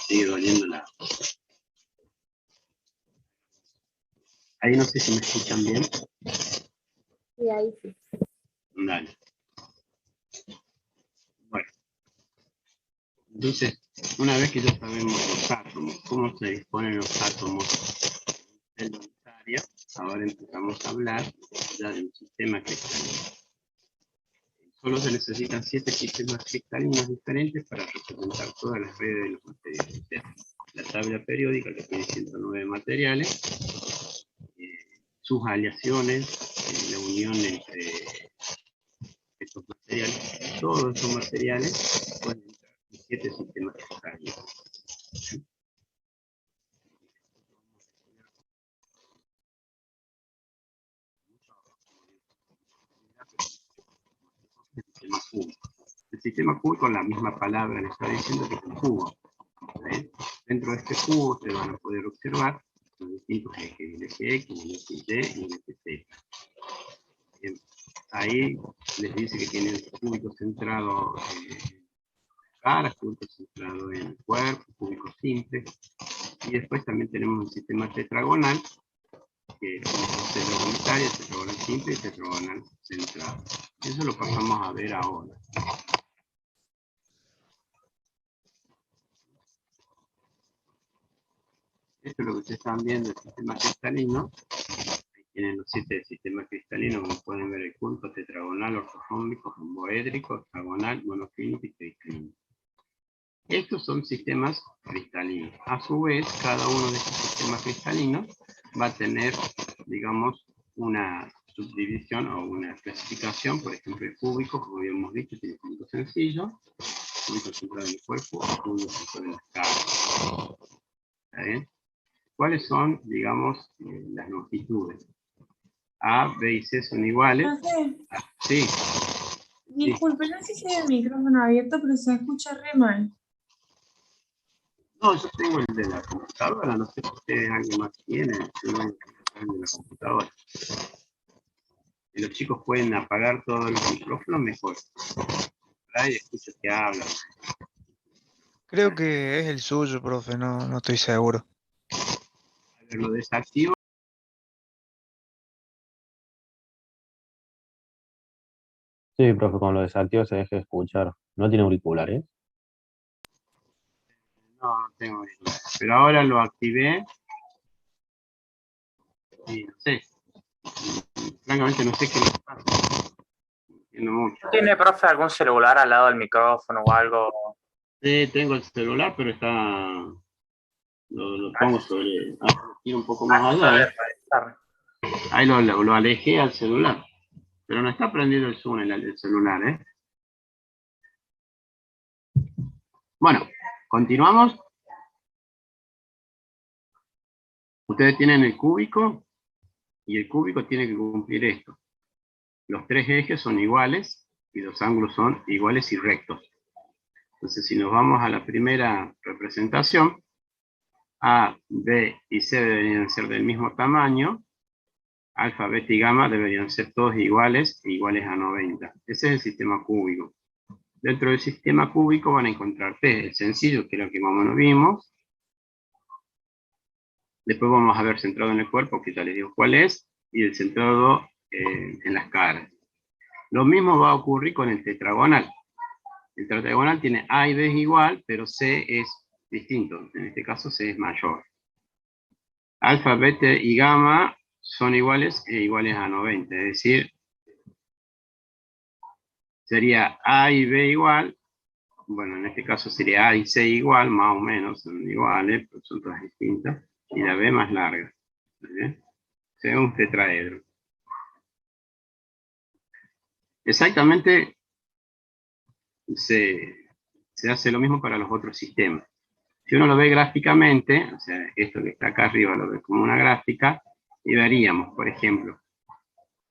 sigue doliendo la... Ahí no sé si me escuchan bien. Sí, ahí sí. Dale. Bueno, entonces, una vez que ya sabemos los átomos, cómo se disponen los átomos en la unitaria, ahora empezamos a hablar ya del sistema cristalino. Solo se necesitan 7 sistemas cristalinos diferentes para representar todas las redes de los materiales. O sea, la tabla periódica que tiene 109 materiales, sus aleaciones, la unión entre estos materiales, todos estos materiales pueden entrar en 7 sistemas cristalinos. Sistema cúbico. El sistema cúbico, la misma palabra le está diciendo que es un cubo. ¿Sí? Dentro de este cubo se van a poder observar los distintos ejes, el eje X, el eje Y y el eje Z. Bien. Ahí les dice que tiene el cúbico centrado en las caras, cúbico centrado en el cuerpo, cúbico simple. Y después también tenemos un sistema tetragonal, que es tetragonal unitaria, tetragonal simple y tetragonal centrado. Eso lo pasamos a ver ahora. Esto es lo que ustedes están viendo, el sistema cristalino. Ahí tienen los 7 sistemas cristalinos, como pueden ver, el punto tetragonal, ortorrómbico, romboédrico, octagonal, monoclínico y triclínico. Estos son sistemas cristalinos. A su vez, cada uno de estos sistemas cristalinos va a tener, digamos, una subdivisión o una clasificación. Por ejemplo, el cúbico, como habíamos visto, tiene cúbico sencillo, cúbico centrado en el cuerpo, cúbico centrado en las caras. ¿Está bien? ¿Cuáles son, digamos, las longitudes? A, B y C son iguales. Profe, Sí. disculpe, no sé si hay el micrófono abierto, pero se escucha re mal. No, yo tengo el de la computadora, no sé si ustedes alguien más tiene, yo no tengo el de la computadora. Si los chicos pueden apagar todos los micrófonos, mejor. Ahí escucho que hablan. Creo que es el suyo, profe, no estoy seguro. A ver, lo desactivo. Sí, profe, con lo desactivo se deja de escuchar. ¿No tiene auriculares? No, no tengo idea. Pero ahora lo activé. Y no sé. Francamente no sé qué le pasa. No entiendo mucho. ¿Tiene, profe, algún celular al lado del micrófono o algo? Sí, tengo el celular, pero está... Lo pongo sobre... lo tiro un poco más allá. Ahí lo alejé al celular. Pero no está prendido el Zoom en el celular, ¿eh? Bueno, continuamos. Ustedes tienen el cúbico y el cúbico tiene que cumplir esto. Los 3 ejes son iguales y los ángulos son iguales y rectos. Entonces, si nos vamos a la primera representación, A, B y C deberían ser del mismo tamaño. Alfa, beta y gamma deberían ser todos iguales e iguales a 90. Ese es el sistema cúbico. Dentro del sistema cúbico van a encontrar T, el sencillo, que era el que más o menos vimos. Después vamos a ver centrado en el cuerpo, que ya les digo cuál es, y el centrado en las caras. Lo mismo va a ocurrir con el tetragonal. El tetragonal tiene A y B es igual, pero C es distinto. En este caso C es mayor. Alfa, beta y gamma son iguales e iguales a 90. Es decir, sería A y B igual. Bueno, en este caso sería A y C igual, más o menos, son iguales, pero son todas distintas. Y la B más larga. ¿Bien? Es un tetraedro. Exactamente se hace lo mismo para los otros sistemas. Si uno lo ve gráficamente, o sea, esto que está acá arriba lo ve como una gráfica, y veríamos, por ejemplo,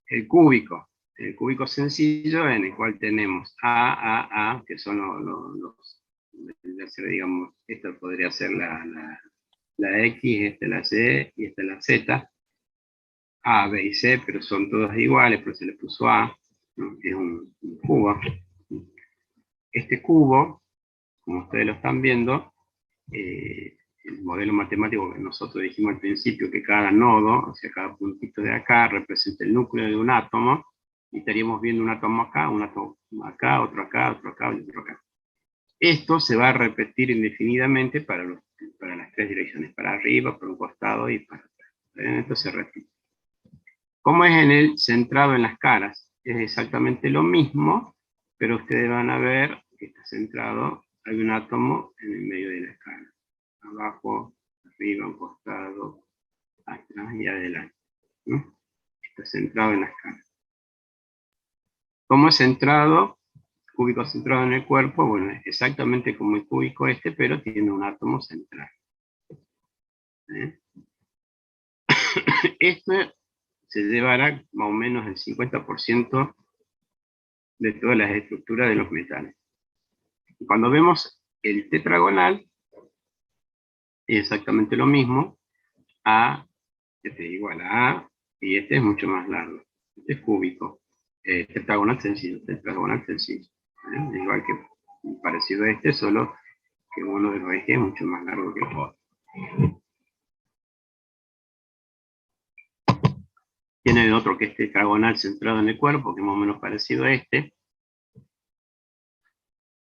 el cúbico sencillo en el cual tenemos A, que son digamos, esto podría ser la X, esta es la C y esta es la Z, A, B y C, pero son todos iguales, pero se le puso A, ¿no? Es un cubo. Este cubo, como ustedes lo están viendo, el modelo matemático que nosotros dijimos al principio, que cada nodo, o sea, cada puntito de acá, representa el núcleo de un átomo, y estaríamos viendo un átomo acá, un átomo acá, otro acá, otro acá y otro acá. Esto se va a repetir indefinidamente para las tres direcciones, para arriba, para un costado y para atrás. Esto se repite. Como es en el centrado en las caras, es exactamente lo mismo, pero ustedes van a ver que está centrado, hay un átomo en el medio de la escala. Abajo, arriba, un costado, atrás y adelante, ¿no? Está centrado en las caras. ¿Cómo es centrado? Cúbico centrado en el cuerpo, bueno, es exactamente como el cúbico este, pero tiene un átomo central. Esto se llevará más o menos el 50% de todas las estructuras de los metales. Y cuando vemos el tetragonal, es exactamente lo mismo. A, este es igual a A, y este es mucho más largo. Este es cúbico. Tetragonal sencillo, tetragonal sencillo. Igual que parecido a este, solo que uno de los ejes es mucho más largo que el otro. Tienen otro que es tetragonal centrado en el cuerpo, que es más o menos parecido a este.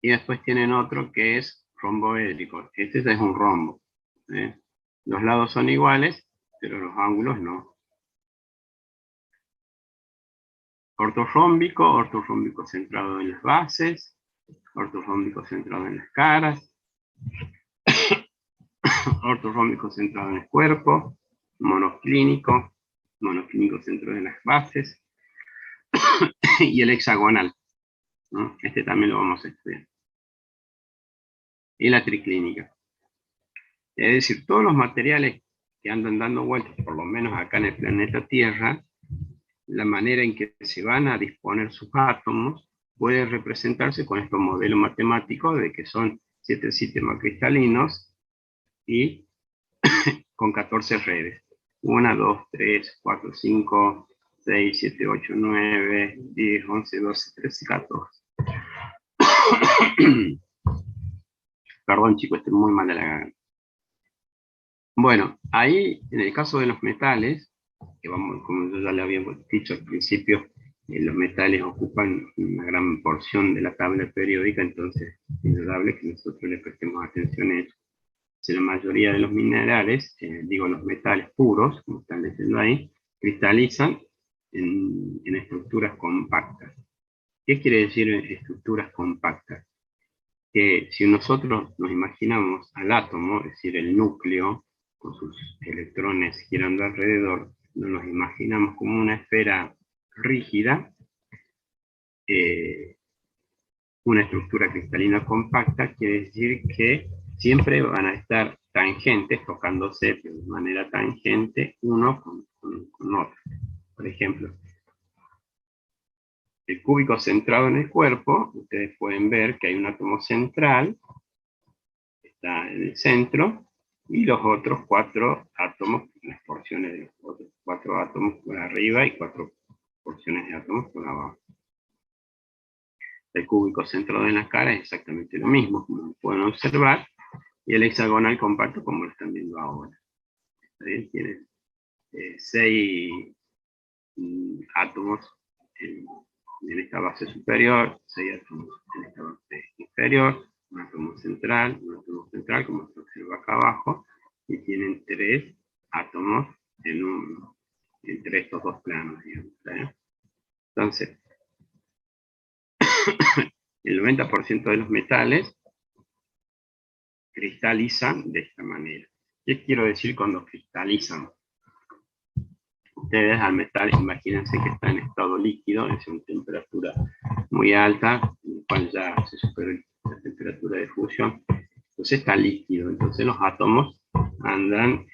Y después tienen otro que es romboédrico. Este es un rombo. Los lados son iguales, pero los ángulos no. Ortorrómbico centrado en las bases, ortorrómbico centrado en las caras, ortorrómbico centrado en el cuerpo, monoclínico centrado en las bases, y el hexagonal, ¿no? Este también lo vamos a estudiar. Y la triclínica. Es decir, todos los materiales que andan dando vueltas, por lo menos acá en el planeta Tierra, la manera en que se van a disponer sus átomos puede representarse con estos modelos matemáticos de que son 7 sistemas cristalinos y con 14 redes. 1, 2, 3, 4, 5, 6, 7, 8, 9, 10, 11, 12, 13, 14. Perdón, chicos, estoy muy mal de la garganta. Bueno, ahí, en el caso de los metales, que vamos, como yo ya le había dicho al principio, los metales ocupan una gran porción de la tabla periódica, entonces es indudable que nosotros le prestemos atención a eso. Si la mayoría de los minerales, digo los metales puros, como están diciendo ahí, cristalizan en estructuras compactas. ¿Qué quiere decir estructuras compactas? Que si nosotros nos imaginamos al átomo, es decir, el núcleo, con sus electrones girando alrededor, no nos imaginamos como una esfera rígida, una estructura cristalina compacta, quiere decir que siempre van a estar tangentes, tocándose de manera tangente uno con otro. Por ejemplo, el cúbico centrado en el cuerpo, ustedes pueden ver que hay un átomo central, está en el centro, y los otros 4 átomos, las porciones de los otros 4 átomos por arriba y 4 porciones de átomos por abajo. El cúbico centrado en la cara es exactamente lo mismo, como pueden observar, y el hexagonal compacto, como lo están viendo ahora. Tiene 6 átomos en esta base superior, 6 átomos en esta base inferior, un átomo central, como se observa acá abajo, y tienen 3 átomos entre estos dos planos, digamos. Entonces, el 90% de los metales cristalizan de esta manera. ¿Qué quiero decir cuando cristalizan? Ustedes al metal, imagínense que está en estado líquido, es una temperatura muy alta, en la cual ya se superó la temperatura de fusión, entonces está líquido, entonces los átomos andan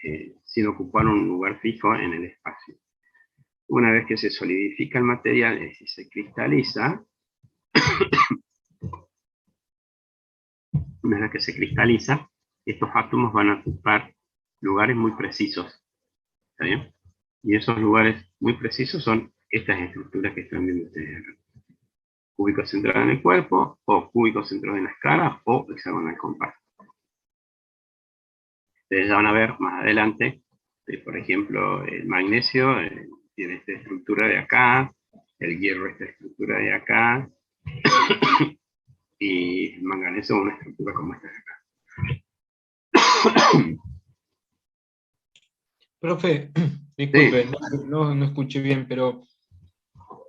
sin ocupar un lugar fijo en el espacio. Una vez que se solidifica el material, es decir, se cristaliza, una vez que se cristaliza, estos átomos van a ocupar lugares muy precisos, ¿está bien? Y esos lugares muy precisos son estas estructuras que están viendo ustedes acá. Cúbico centrado en el cuerpo, o cúbico centrado en las caras, o hexagonal compacto. Ustedes van a ver más adelante, por ejemplo, el magnesio tiene esta estructura de acá, el hierro esta estructura de acá, y el manganeso una estructura como esta de acá. Profe, disculpe, no escuché bien, pero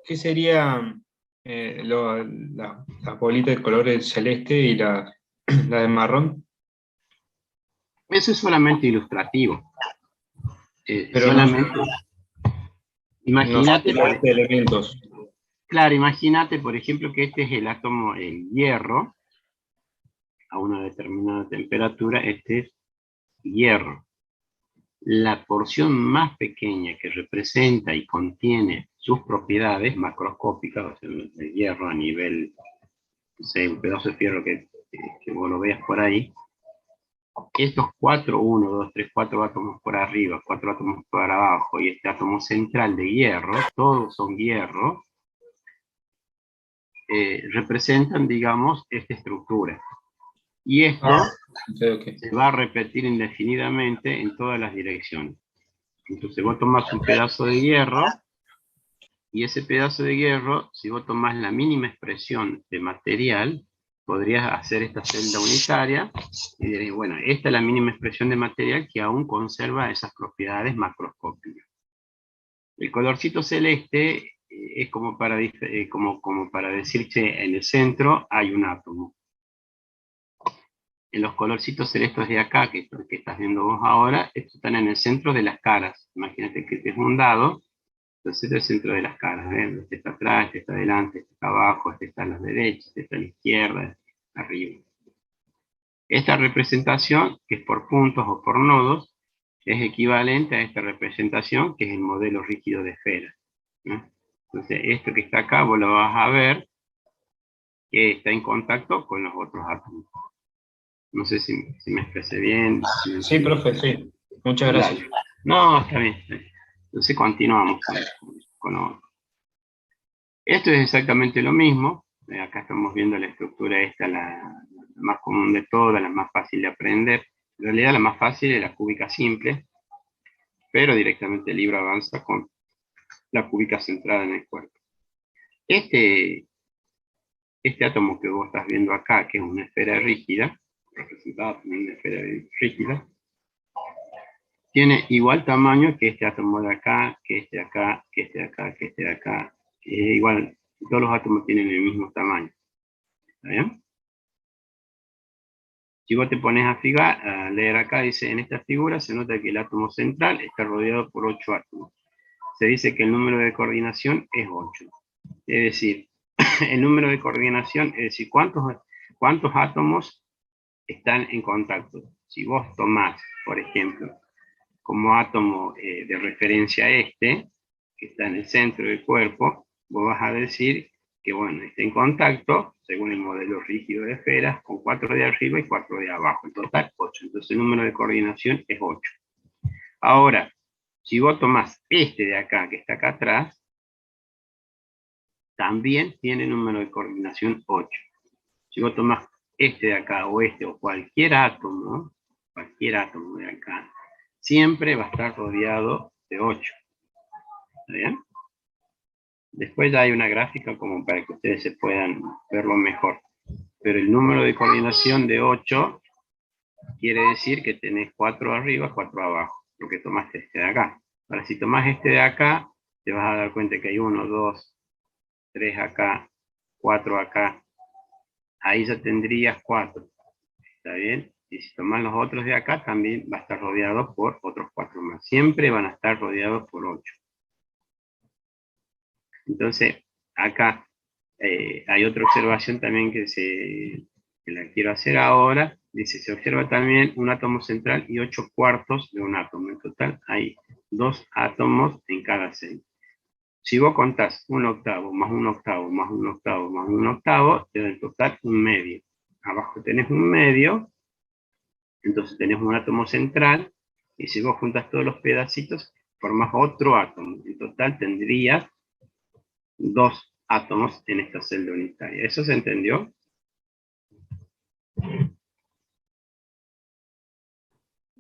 ¿qué sería la bolita de color celeste y la de marrón? Eso es solamente ilustrativo. Pero Solamente, no imagínate, son elementos. claro, imagínate, por ejemplo, que este es el átomo, el hierro, a una determinada temperatura, este es hierro. La porción más pequeña que representa y contiene sus propiedades macroscópicas, o sea, el hierro a nivel, no sé, un pedazo de fierro que vos lo veas por ahí, estos 1, 2, 3, 4 átomos por arriba, 4 átomos por abajo, y este átomo central de hierro, todos son hierro, representan, digamos, esta estructura. Y esto Okay. se va a repetir indefinidamente en todas las direcciones. Entonces vos tomás un pedazo de hierro, y ese pedazo de hierro, si vos tomás la mínima expresión de material, podrías hacer esta celda unitaria, y diréis, bueno, esta es la mínima expresión de material que aún conserva esas propiedades macroscópicas. El colorcito celeste es como para decir que en el centro hay un átomo. En los colorcitos celestes de acá, que estás viendo vos ahora, estos están en el centro de las caras. Imagínate que este es un dado, entonces este es el centro de las caras. ¿Ven? Este está atrás, este está adelante, este está abajo, este está a la derecha, este está a la izquierda, este está arriba. Esta representación, que es por puntos o por nodos, es equivalente a esta representación, que es el modelo rígido de esfera. ¿No? Entonces, esto que está acá, vos lo vas a ver, que está en contacto con los otros átomos. No sé si me expresé bien. Sí, profe, sí. Muchas gracias. Dale. No, está bien. Entonces continuamos con otro. Esto es exactamente lo mismo. Acá estamos viendo la estructura esta, la más común de todas, la más fácil de aprender. En realidad la más fácil es la cúbica simple, pero directamente el libro avanza con la cúbica centrada en el cuerpo. Este átomo que vos estás viendo acá, que es una esfera rígida, representada por una esfera rígida, tiene igual tamaño que este átomo de acá, que este de acá, que este de acá, que este de acá. Igual, todos los átomos tienen el mismo tamaño. ¿Está bien? Si vos te pones a leer acá, dice, en esta figura se nota que el átomo central está rodeado por 8 átomos. Se dice que el número de coordinación es 8. Es decir, el número de coordinación, es decir, cuántos átomos están en contacto. Si vos tomás, por ejemplo, como átomo de referencia este, que está en el centro del cuerpo, vos vas a decir que, bueno, está en contacto, según el modelo rígido de esferas, con 4 de arriba y 4 de abajo. En total, 8. Entonces el número de coordinación es 8. Ahora, si vos tomás este de acá, que está acá atrás, también tiene número de coordinación 8. Si vos tomás este de acá, o este, o cualquier átomo de acá, siempre va a estar rodeado de 8. ¿Está bien? Después ya hay una gráfica como para que ustedes se puedan verlo mejor. Pero el número de coordinación de 8 quiere decir que tenés 4 arriba, 4 abajo, porque tomaste este de acá. Ahora, si tomás este de acá, te vas a dar cuenta que hay 1, 2, 3 acá, 4 acá. Ahí ya tendrías 4. ¿Está bien? Y si tomás los otros de acá, también va a estar rodeado por otros 4 más. Siempre van a estar rodeados por 8. Entonces, acá hay otra observación también que la quiero hacer ahora. Dice, se observa también un átomo central y 8 cuartos de un átomo. En total hay 2 átomos en cada celda. Si vos contás un octavo, más un octavo, más un octavo, más un octavo, te da en total un medio. Abajo tenés un medio, entonces tenés un átomo central, y si vos juntas todos los pedacitos, formás otro átomo. En total tendrías 2 átomos en esta celda unitaria. ¿Eso se entendió?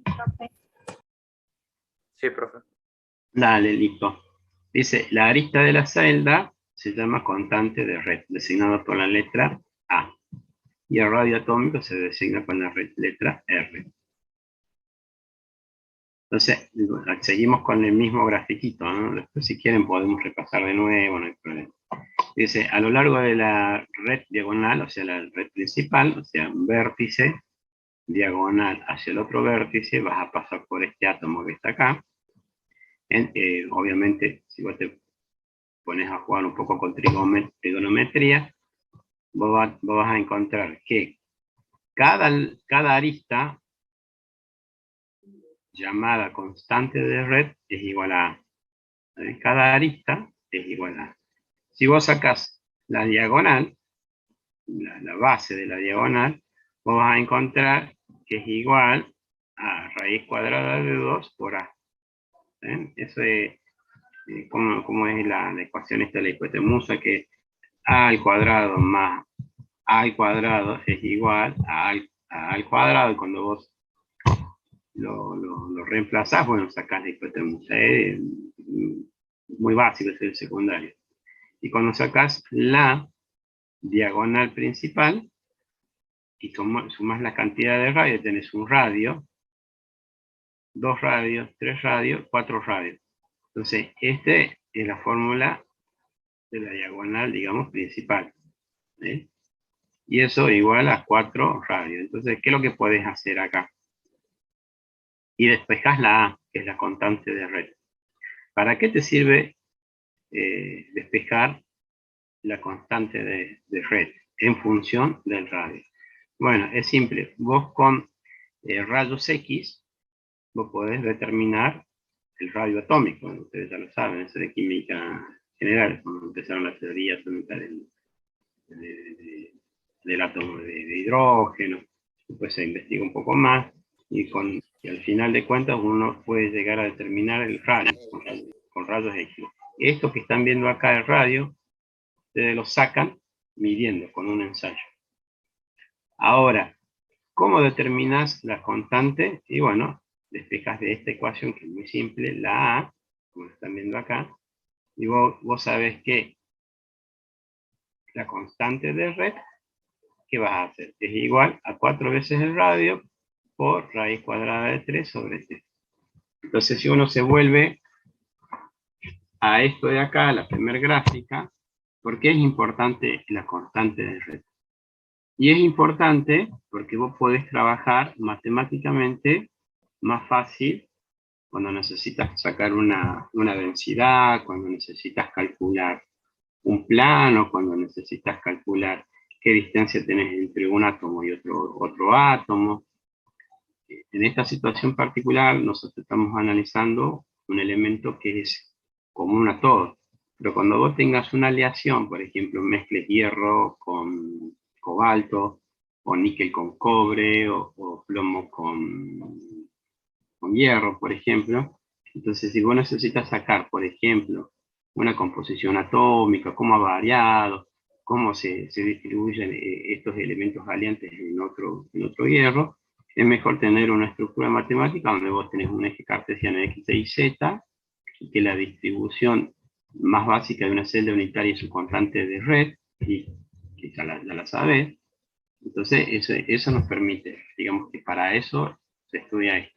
profe. Sí, profe. Dale, listo. Dice, la arista de la celda se llama constante de red, designado por la letra A. Y el radio atómico se designa con la letra R. Entonces, seguimos con el mismo grafiquito, ¿no? Después, si quieren, podemos repasar de nuevo, no hay problema. Dice, a lo largo de la red diagonal, o sea, la red principal, o sea, un vértice diagonal hacia el otro vértice, vas a pasar por este átomo que está acá. Obviamente, si vos te pones a jugar un poco con trigonometría, vos vas a encontrar que cada arista llamada constante de red es igual a A. Cada arista es igual a A. Si vos sacás la diagonal, la base de la diagonal, vos vas a encontrar que es igual a raíz cuadrada de 2 por A. Eso es como es la ecuación esta de la hipotenusa, que A al cuadrado más A al cuadrado es igual a A al cuadrado, y cuando vos lo reemplazás, bueno, sacás la hipotenusa. Muy básico, es el secundario. Y cuando sacás la diagonal principal y sumas la cantidad de radios, tenés un radio, 2 radios, 3 radios, 4 radios. Entonces, esta es la fórmula de la diagonal, digamos, principal. Y eso igual a 4 radios. Entonces, ¿qué es lo que podés hacer acá? Y despejás la A, que es la constante de red. ¿Para qué te sirve despejar la constante de red en función del radio? Bueno, es simple. Vos con rayos X, vos podés determinar el radio atómico. Ustedes ya lo saben, eso de química general, cuando empezaron las teorías del átomo de hidrógeno. Después se investiga un poco más y al final de cuentas uno puede llegar a determinar el radio con rayos X. Esto que están viendo acá, el radio, ustedes lo sacan midiendo con un ensayo. Ahora, ¿cómo determinas la constante? Y bueno, despejas de esta ecuación que es muy simple, la A, como lo están viendo acá, y vos sabés que la constante de red, ¿qué vas a hacer? Es igual a 4 veces el radio por raíz cuadrada de 3 sobre t. Entonces, si uno se vuelve a esto de acá, la primera gráfica, ¿por qué es importante la constante de red? Y es importante porque vos podés trabajar matemáticamente más fácil cuando necesitas sacar una densidad, cuando necesitas calcular un plano, cuando necesitas calcular qué distancia tenés entre un átomo y otro átomo. En esta situación particular, nosotros estamos analizando un elemento que es común a todos. Pero cuando vos tengas una aleación, por ejemplo, mezcles hierro con cobalto, o níquel con cobre, o plomo con hierro, por ejemplo, entonces si vos necesitas sacar, por ejemplo, una composición atómica, cómo ha variado, cómo se distribuyen estos elementos aliantes en otro hierro, es mejor tener una estructura matemática donde vos tenés un eje cartesiano X, Y, Z, y que la distribución más básica de una celda unitaria es su constante de red, y que ya la sabés. Entonces eso nos permite, digamos que para eso se estudia esto.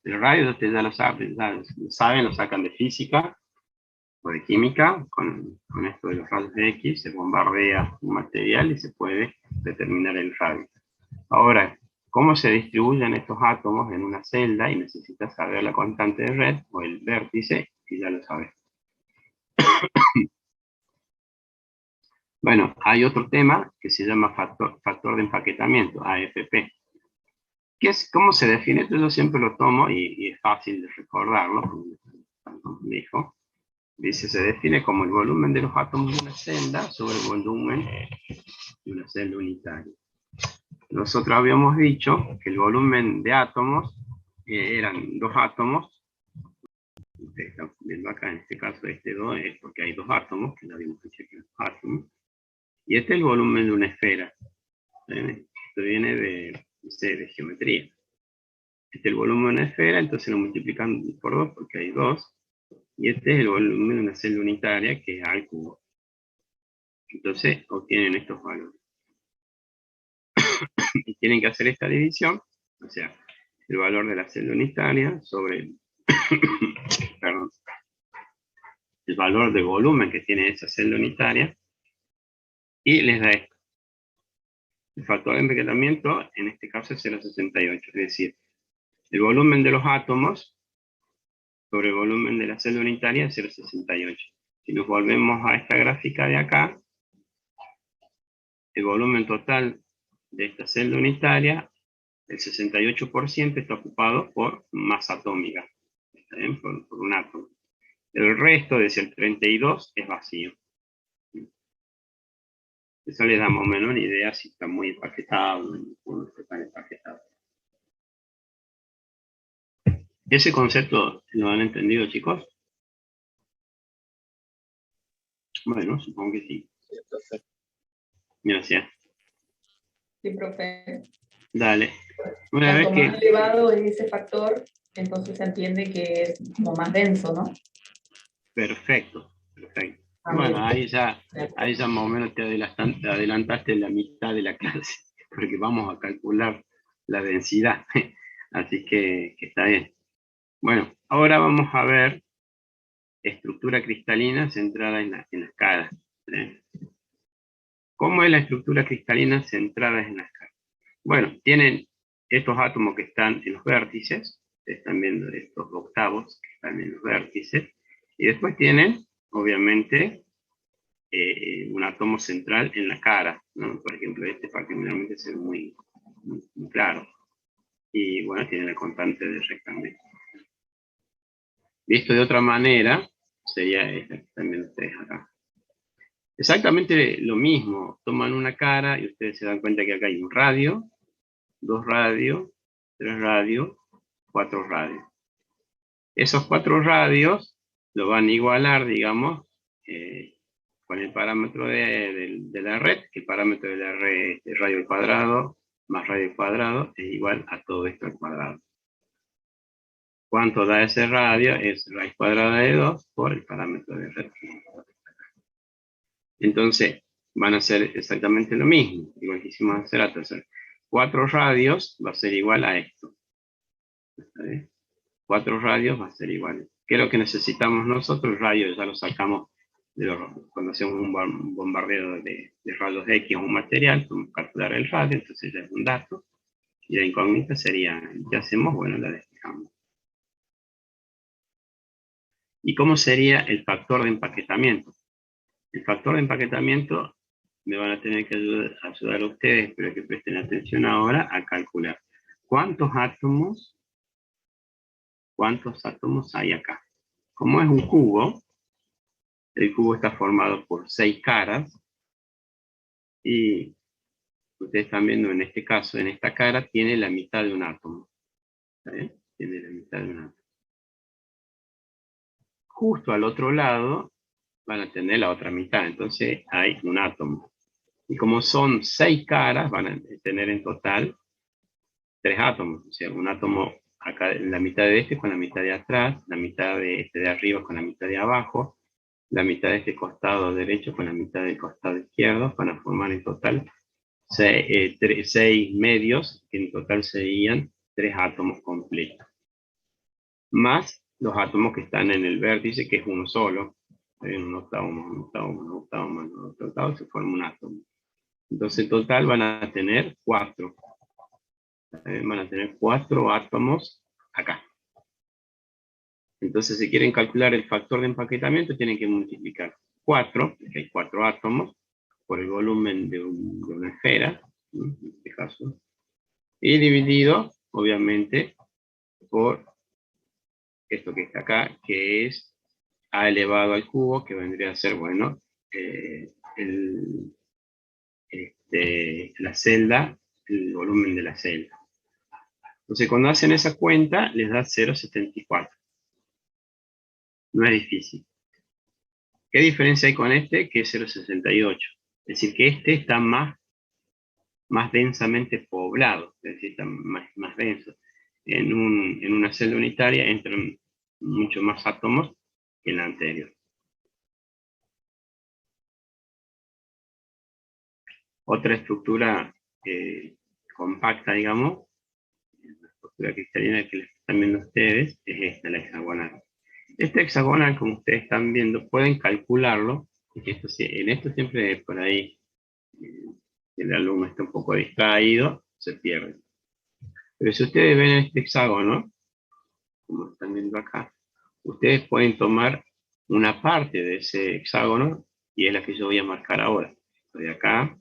El radio ustedes ya lo saben, lo sacan de física o de química, con esto de los rayos X, se bombardea un material y se puede determinar el radio. Ahora, ¿cómo se distribuyen estos átomos en una celda? Y necesitas saber la constante de red o el vértice, y ya lo sabes. Bueno, hay otro tema que se llama factor de empaquetamiento, AFP. ¿Cómo se define? Esto yo siempre lo tomo y es fácil de recordarlo, como dijo. Dice, se define como el volumen de los átomos de una celda sobre el volumen de una celda unitaria. Nosotros habíamos dicho que el volumen de átomos eran 2 átomos. Ustedes están viendo acá, en este caso, este 2 es porque hay 2 átomos, que lo habíamos dicho que eran átomos. Y este es el volumen de una esfera. Esto viene de geometría. Este es el volumen de una esfera, entonces lo multiplican por 2 porque hay 2. Y este es el volumen de una celda unitaria, que es A al cubo. Entonces obtienen estos valores. Y tienen que hacer esta división, o sea, el valor de la celda unitaria sobre el, perdón, el valor de volumen que tiene esa celda unitaria, y les da esto. El factor de empaquetamiento, en este caso, es 0,68, es decir, el volumen de los átomos sobre el volumen de la celda unitaria es 0,68. Si nos volvemos a esta gráfica de acá, el volumen total de esta celda unitaria, el 68% está ocupado por masa atómica, ¿está bien? Por un átomo. El resto, es el 32%, es vacío. Eso les da más o menos una idea si está muy empaquetado o no está tan empaquetado. ¿Ese concepto lo han entendido, chicos? Bueno, supongo que sí. Gracias. Sí, profe. Dale. Una vez Cuanto que... más elevado es ese factor, entonces se entiende que es como más denso, ¿no? Perfecto, perfecto. También. Bueno, ahí ya más o menos te adelantaste la mitad de la clase, porque vamos a calcular la densidad. Así que está bien. Bueno, ahora vamos a ver estructura cristalina centrada en las caras. ¿Cómo es la estructura cristalina centrada en las caras? Bueno, tienen estos átomos que están en los vértices, ustedes están viendo estos octavos que están en los vértices, y después tienen, obviamente, un átomo central en la cara, ¿no? Por ejemplo, este particularmente se ve muy claro. Y bueno, tiene la constante de rectángulo. Visto de otra manera, sería esta que están viendo ustedes acá. Exactamente lo mismo, toman una cara y ustedes se dan cuenta que acá hay un radio, 2 radios, 3 radios, 4 radios. Esos 4 radios lo van a igualar, digamos, con el parámetro de la red, que el parámetro de la red es radio al cuadrado más radio al cuadrado es igual a todo esto al cuadrado. ¿Cuánto da ese radio? Es raíz cuadrada de 2 por el parámetro de red. Entonces, van a ser exactamente lo mismo, igual que hicimos hace rato. 4 radios va a ser igual a esto. ¿Está bien? 4 radios va a ser igual. ¿Qué es lo que necesitamos nosotros? Radios ya lo sacamos cuando hacemos un bombardeo de rayos X a un material, podemos calcular el radio, entonces ya es un dato. Y la incógnita sería, ¿qué hacemos? Bueno, la despejamos. ¿Y cómo sería el factor de empaquetamiento? El factor de empaquetamiento me van a tener que ayudar a ustedes, espero que presten atención ahora a calcular cuántos átomos hay acá. Como es un cubo, el cubo está formado por 6 caras y ustedes están viendo en este caso, en esta cara tiene la mitad de un átomo. ¿Está bien? Tiene la mitad de un átomo. Justo al otro lado van a tener la otra mitad, entonces hay un átomo. Y como son 6 caras, van a tener en total 3 átomos. O sea, un átomo acá en la mitad de este con la mitad de atrás, la mitad de este de arriba con la mitad de abajo, la mitad de este costado derecho con la mitad del costado izquierdo, van a formar en total 6 medios, que en total serían 3 átomos completos. Más los átomos que están en el vértice, que es uno solo. Un octavo más un octavo más un octavo más un octavo, se forma un átomo. Entonces en total van a tener 4. Van a tener 4 átomos acá. Entonces si quieren calcular el factor de empaquetamiento, tienen que multiplicar 4, porque hay 4 átomos, por el volumen de una esfera, en este caso, y dividido, obviamente, por esto que está acá, que es A elevado al cubo, que vendría a ser, bueno, la celda, el volumen de la celda. Entonces cuando hacen esa cuenta, les da 0,74. No es difícil. ¿Qué diferencia hay con este? Que es 0,68. Es decir, que este está más densamente poblado, es decir, está más denso. en una celda unitaria entran mucho más átomos que en la anterior. Otra estructura compacta, digamos, la estructura cristalina que les están viendo ustedes, es esta, la hexagonal. Esta hexagonal, como ustedes están viendo, pueden calcularlo, porque en esto siempre por ahí el alumno está un poco distraído, se pierde. Pero si ustedes ven este hexágono, como están viendo acá, ustedes pueden tomar una parte de ese hexágono, y es la que yo voy a marcar ahora. Esto de acá,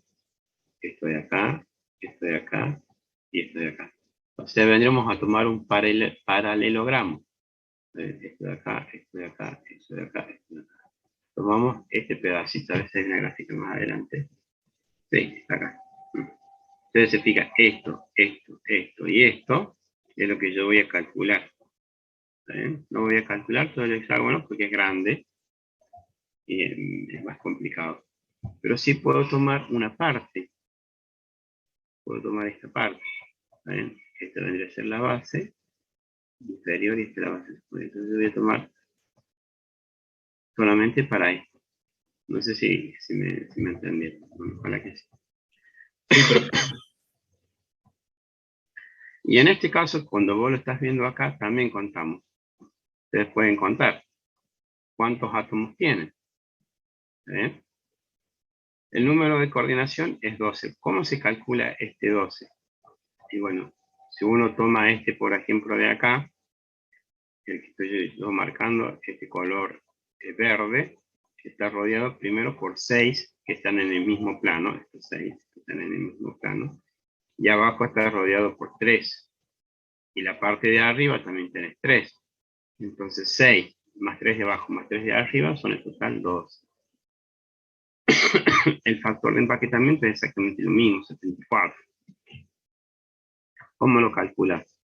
esto de acá, esto de acá, y esto de acá. O sea, vendremos a tomar un paralelogramo. Esto de acá, esto de acá, esto de acá, esto de acá. Tomamos este pedacito, a veces hay una gráfica más adelante. Sí, está acá. Entonces se fija esto, esto, esto y esto, es lo que yo voy a calcular. No voy a calcular todo el hexágono porque es grande y es más complicado. Pero sí puedo tomar una parte. Puedo tomar esta parte. Esta vendría a ser la base inferior y esta es la base superior. Entonces voy a tomar solamente para esto. No sé si me entendieron. Ojalá que sí. Y en este caso, cuando vos lo estás viendo acá, también contamos. Ustedes pueden contar cuántos átomos tienen. El número de coordinación es 12. ¿Cómo se calcula este 12? Y bueno, si uno toma este, por ejemplo, de acá, el que estoy yo marcando, este color verde, que está rodeado primero por 6 que están en el mismo plano, estos 6 que están en el mismo plano, y abajo está rodeado por 3. Y la parte de arriba también tenés 3. Entonces 6 más 3 de abajo más 3 de arriba son en total 12. El factor de empaquetamiento es exactamente lo mismo, 74. ¿Cómo lo calculas?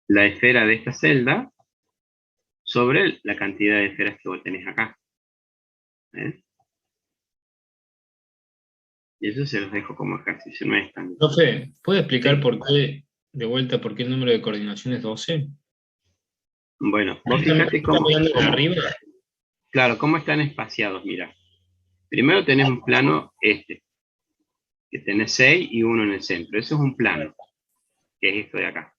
La esfera de esta celda sobre la cantidad de esferas que vos tenés acá. Y eso se los dejo como ejercicio, no es tan... Profe, ¿puede explicar Sí. por qué, de vuelta, por qué el número de coordinación es 12? Bueno, vos fíjate cómo... ¿Estamos de arriba? Claro, cómo están espaciados, mira. Primero tenés un plano que tenés 6 y 1 en el centro. Eso es un plano, que es esto de acá.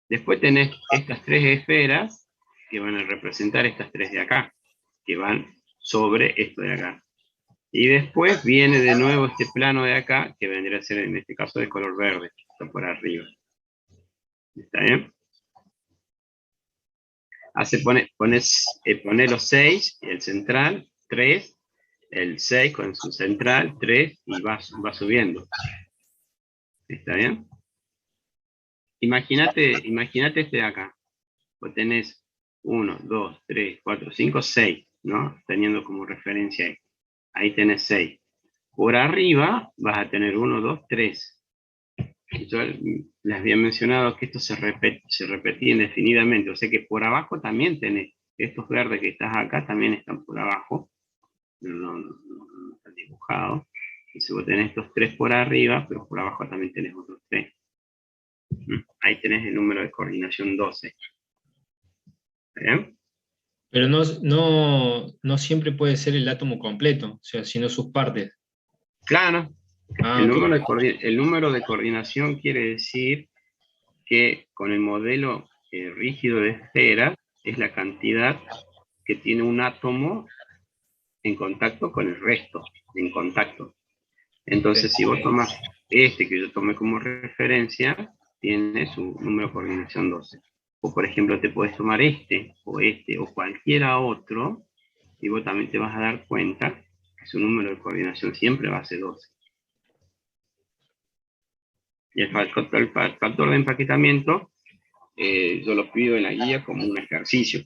Después tenés estas 3 esferas que van a representar estas 3 de acá, que van sobre esto de acá. Y después viene de nuevo este plano de acá, que vendría a ser en este caso de color verde, que está por arriba. ¿Está bien? Pones los 6, el central, 3, el 6 con su central, 3, y va subiendo. ¿Está bien? Imagínate este de acá. Pues tenés 1, 2, 3, 4, 5, 6, ¿no? Teniendo como referencia ahí. Ahí tenés 6. Por arriba vas a tener 1, 2, 3. Yo les había mencionado que esto se repetía indefinidamente. O sea que por abajo también tenés. Estos verdes que estás acá también están por abajo. Pero no están dibujados. Entonces vos tenés estos 3 por arriba, pero por abajo también tenés otros 3. Ahí tenés el número de coordinación 12. ¿Bien? Pero no siempre puede ser el átomo completo, o sea, sino sus partes. Claro. Ah, El ok. número de coordinación quiere decir que con el modelo rígido de esfera es la cantidad que tiene un átomo en contacto con el resto, en contacto. Entonces, si vos tomás este que yo tomé como referencia, tiene su número de coordinación 12. O por ejemplo, te puedes tomar este, o cualquiera otro, y vos también te vas a dar cuenta que su número de coordinación siempre va a ser 12. Y el factor de empaquetamiento, yo lo pido en la guía como un ejercicio.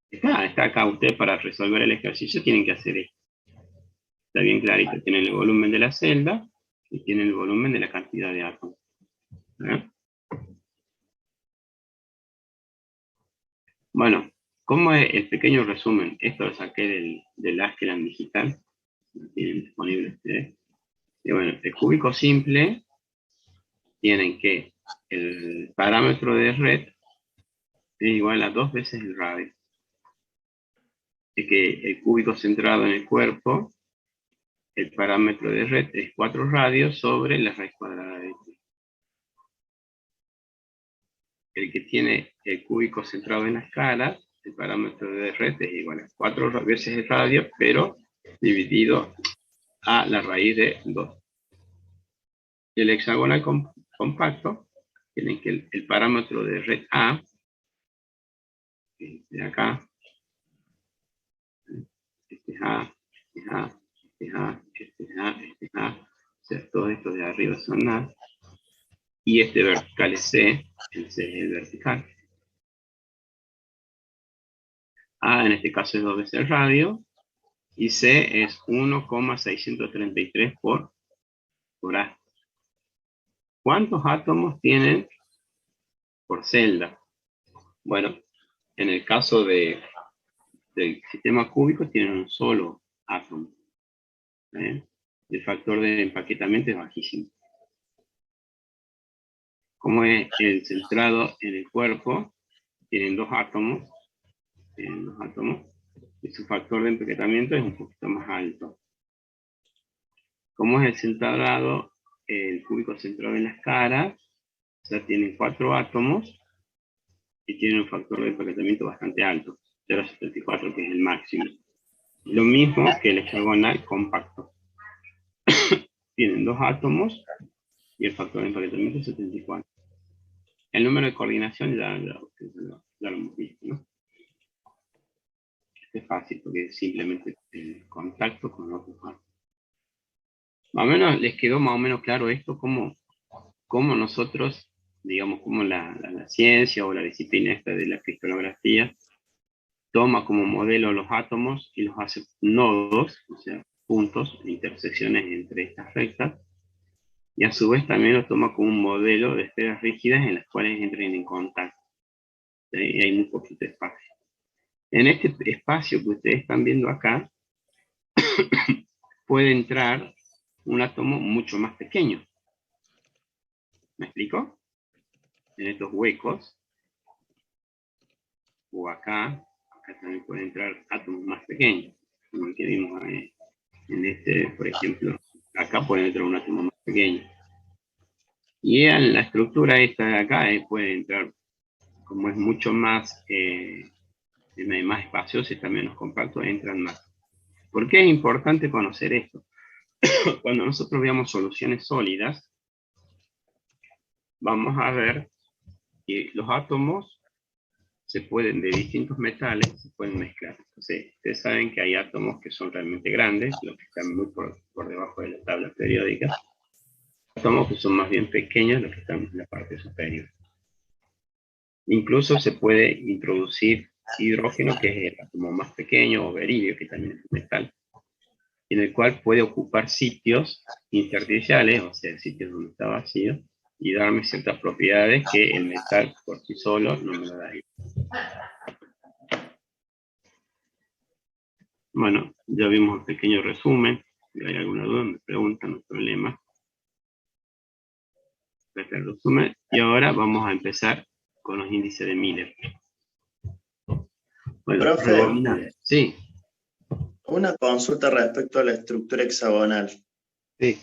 Está acá usted para resolver el ejercicio, tienen que hacer esto. Está bien clarito, tienen el volumen de la celda y tienen el volumen de la cantidad de átomos. Bueno, ¿cómo es el pequeño resumen? Esto lo saqué del Askeland digital, lo tienen disponible ustedes. Y bueno, el cúbico simple tienen que el parámetro de red es igual a 2 veces el radio. Es que el cúbico centrado en el cuerpo, el parámetro de red es 4 radios sobre la raíz cuadrada de t. El que tiene el cúbico centrado en las caras, el parámetro de red es igual a 4 veces el radio, pero dividido a la raíz de 2. El hexagonal compacto tiene que el parámetro de red A, de acá, este es A, este es A, este es A, este es A, este es A, o sea, todos estos de arriba son A, y este vertical es C, el C es el vertical. A en este caso es 2 veces el radio, y C es 1,633 por A. ¿Cuántos átomos tienen por celda? Bueno, en el caso del sistema cúbico tienen un solo átomo. El factor de empaquetamiento es bajísimo. Como es el centrado en el cuerpo, tienen dos átomos, y su factor de empaquetamiento es un poquito más alto. Como es el centrado, el cúbico centrado en las caras, o sea, tienen 4 átomos y tienen un factor de empaquetamiento bastante alto, 0,74, que es el máximo. Lo mismo que el hexagonal compacto. Tienen 2 átomos y el factor de empaquetamiento es 74. El número de coordinación ya lo hemos visto, ¿no? Este es fácil porque es simplemente el contacto con otros átomos. Más o menos les quedó más o menos claro esto, cómo nosotros, digamos, como la ciencia o la disciplina esta de la cristalografía toma como modelo los átomos y los hace nodos, o sea, puntos, intersecciones entre estas rectas, y a su vez también lo toma como un modelo de esferas rígidas en las cuales entren en contacto. Y hay muy poquito espacio. En este espacio que ustedes están viendo acá, puede entrar un átomo mucho más pequeño. ¿Me explico? En estos huecos, o acá también pueden entrar átomos más pequeños, como el que vimos en este, por ejemplo, acá puede entrar un átomo más pequeño. Y en la estructura esta de acá puede entrar, como es mucho más, más espacioso y está menos compacto, entran más. ¿Por qué es importante conocer esto? Cuando nosotros veamos soluciones sólidas, vamos a ver que los átomos se pueden, de distintos metales, se pueden mezclar. Entonces, ustedes saben que hay átomos que son realmente grandes, los que están muy por debajo de la tabla periódica. Átomos que son más bien pequeños, los que están en la parte superior. Incluso se puede introducir hidrógeno, que es el átomo más pequeño, o beridio, que también es un metal, en el cual puede ocupar sitios intersticiales, o sea, sitios donde está vacío, y darme ciertas propiedades que el metal por sí solo no me lo daría. Bueno, ya vimos un pequeño resumen. Si hay alguna duda, me preguntan, no hay problema. Este es el resumen. Y ahora vamos a empezar con los índices de Miller. Bueno, profe, sí. una consulta respecto a la estructura hexagonal. Sí.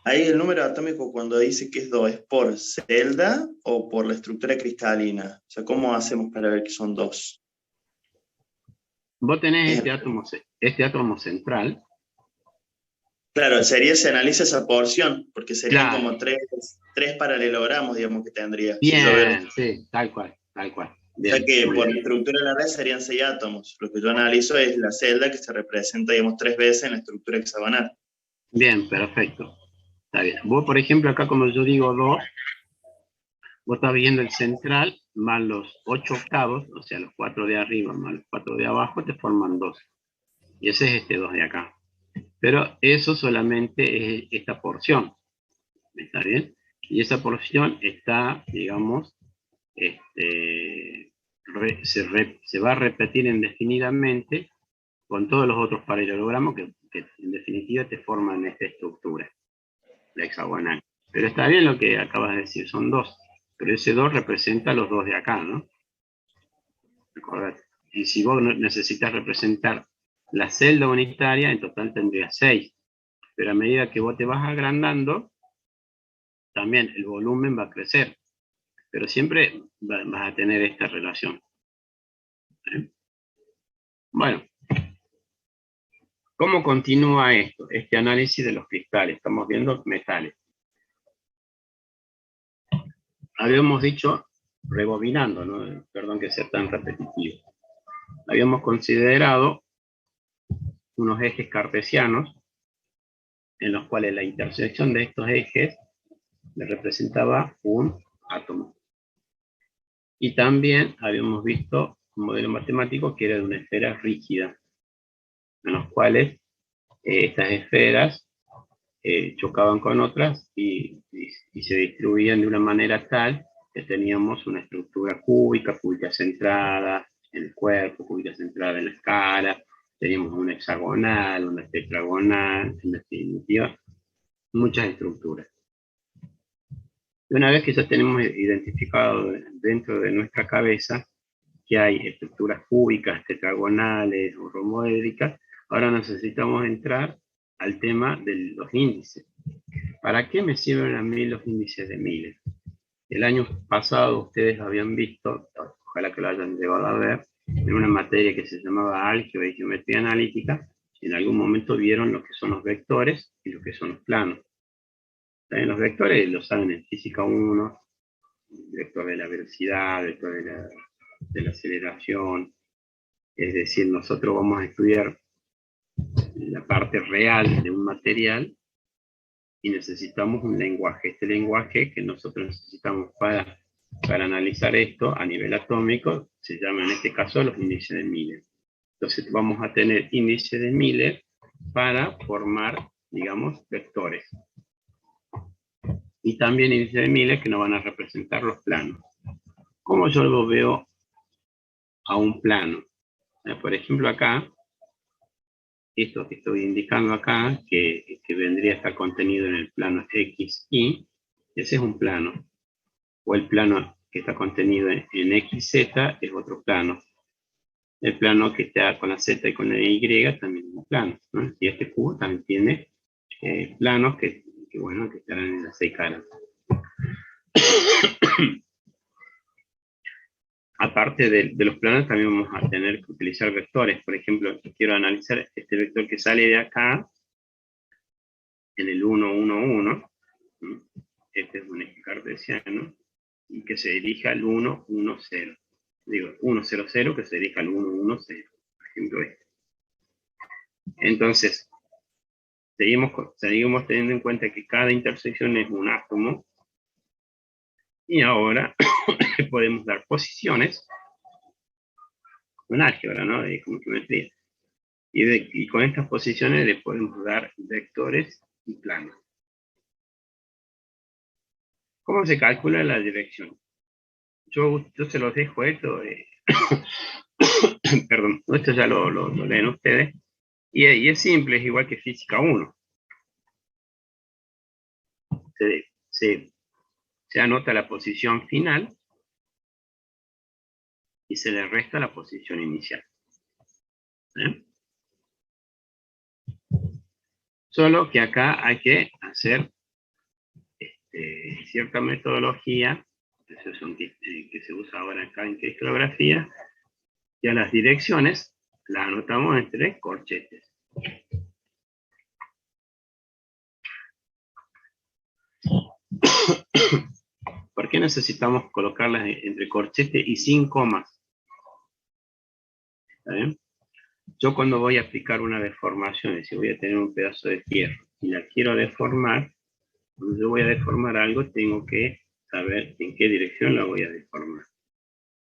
Ahí el número atómico cuando dice que es 2, ¿es por celda o por la estructura cristalina? O sea, ¿cómo hacemos para ver que son 2? Vos tenés este átomo central. Claro, se analiza esa porción, porque serían Claro. como tres paralelogramos, digamos, que tendría. Bien, sí, tal cual, tal cual. Bien, o sea que por la estructura de la red serían 6 átomos. Lo que yo analizo es la celda que se representa, digamos, 3 veces en la estructura hexagonal. Bien, perfecto. Está bien. Vos, por ejemplo, acá como yo digo 2, vos estás viendo el central más los 8 octavos, o sea, los 4 de arriba más los 4 de abajo, te forman 2. Y ese es este 2 de acá. Pero eso solamente es esta porción. ¿Está bien? Y esa porción está, digamos, se va a repetir indefinidamente con todos los otros paralelogramos que en definitiva te forman esta estructura, la hexagonal. Pero está bien lo que acabas de decir, son 2. Pero ese 2 representa los 2 de acá, ¿no? Recordate. Y si vos necesitas representar la celda unitaria, en total tendrías 6. Pero a medida que vos te vas agrandando, también el volumen va a crecer. Pero siempre vas a tener esta relación. ¿Eh? Bueno. ¿Cómo continúa esto? Este análisis de los cristales. Estamos viendo metales. Habíamos dicho, rebobinando, ¿no? Perdón que sea tan repetitivo. Habíamos considerado unos ejes cartesianos en los cuales la intersección de estos ejes le representaba un átomo. Y también habíamos visto un modelo matemático que era de una esfera rígida, en los cuales estas esferas chocaban con otras y se distribuían de una manera tal que teníamos una estructura cúbica centrada en el cuerpo, cúbica centrada en la escala, teníamos una hexagonal, una tetragonal, en definitiva, muchas estructuras. Y una vez que ya tenemos identificado dentro de nuestra cabeza que hay estructuras cúbicas, tetragonales o romboédricas, ahora necesitamos entrar al tema de los índices. ¿Para qué me sirven a mí los índices de Miller? El año pasado ustedes habían visto, ojalá que lo hayan llevado a ver, en una materia que se llamaba álgebra y geometría analítica, en algún momento vieron lo que son los vectores y lo que son los planos. También los vectores lo saben en física 1, vector de la velocidad, vector de la aceleración. Es decir, nosotros vamos a estudiar la parte real de un material y necesitamos un lenguaje. Este lenguaje que nosotros necesitamos para analizar esto a nivel atómico se llama en este caso los índices de Miller. Entonces vamos a tener índices de Miller para formar, digamos, vectores. Y también índices de Miller que nos van a representar los planos. ¿Cómo yo lo veo a un plano? Por ejemplo acá, esto que estoy indicando acá, que vendría a estar contenido en el plano X, Y, ese es un plano. O el plano que está contenido en XZ es otro plano. El plano que está con la Z y con la Y también es un plano, ¿no? Y este cubo también tiene planos que estarán en las 6 caras. Aparte de los planos, también vamos a tener que utilizar vectores. Por ejemplo, quiero analizar este vector que sale de acá, en el 1, 1, 1. Este es un eje cartesiano, y que se dirija al 1, 1, 0. Digo, 1, 0, 0, que se dirija al 1, 1, 0. Por ejemplo, este. Entonces, seguimos teniendo en cuenta que cada intersección es un átomo, y ahora podemos dar posiciones con álgebra, ¿no? Como geometría. Y con estas posiciones le podemos dar vectores y planos. ¿Cómo se calcula la dirección? Yo se los dejo esto. Perdón, esto ya lo leen ustedes. Y es simple, es igual que física 1. Se anota la posición final y se le resta la posición inicial. Solo que acá hay que hacer cierta metodología que se usa ahora acá en cristalografía, y a las direcciones las anotamos entre corchetes. ¿Por qué necesitamos colocarlas entre corchetes y sin comas? ¿Está bien? Yo cuando voy a aplicar una deformación, si voy a tener un pedazo de tierra y la quiero deformar, cuando yo voy a deformar algo, tengo que saber en qué dirección la voy a deformar.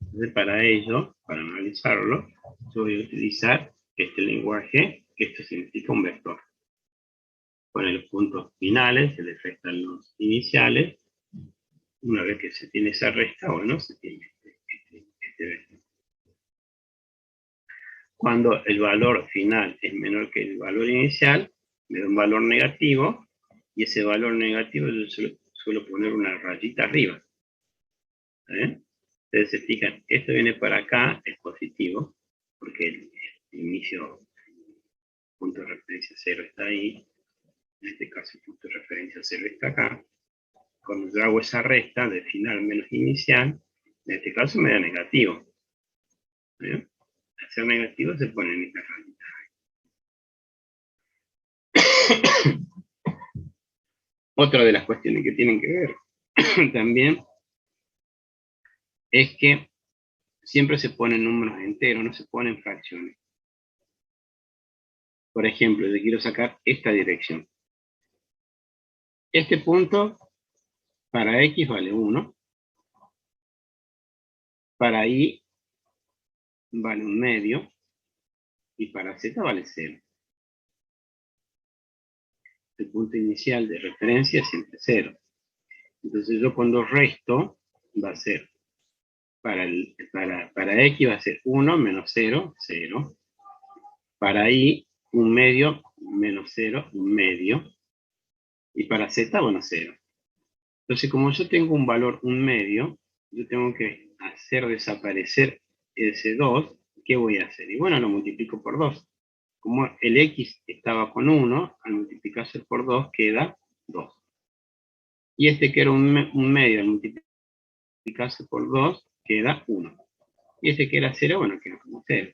Entonces, para ello, para analizarlo, yo voy a utilizar este lenguaje, que esto significa un vector. Con los puntos finales, se le restan los iniciales. Una vez que se tiene esa resta, bueno, se tiene este vector. Cuando el valor final es menor que el valor inicial, me da un valor negativo, y ese valor negativo yo suelo poner una rayita arriba. Ustedes se fijan, esto viene para acá, es positivo, porque el inicio, punto de referencia 0 está ahí. En este caso el punto de referencia 0 está acá. Cuando yo hago esa resta de final menos inicial, en este caso me da negativo. Al ser negativo se pone en esta rayita. Otra de las cuestiones que tienen que ver también es que siempre se ponen números enteros, no se ponen fracciones. Por ejemplo, yo quiero sacar esta dirección. Este punto para X vale 1. Para Y vale 1/2. Y para Z vale 0. El punto inicial de referencia es siempre 0. Entonces yo cuando resto va a ser para X va a ser 1 menos 0, 0. Para Y, 1/2 menos 0, 1/2. Y para Z, bueno, 0. Entonces, como yo tengo un valor 1/2, yo tengo que hacer desaparecer ese 2. ¿Qué voy a hacer? Y bueno, lo multiplico por 2. Como el X estaba con 1, al multiplicarse por 2 queda 2. Y este que era 1/2, al multiplicarse por 2 queda 1. Y este que era 0, bueno, queda como 0.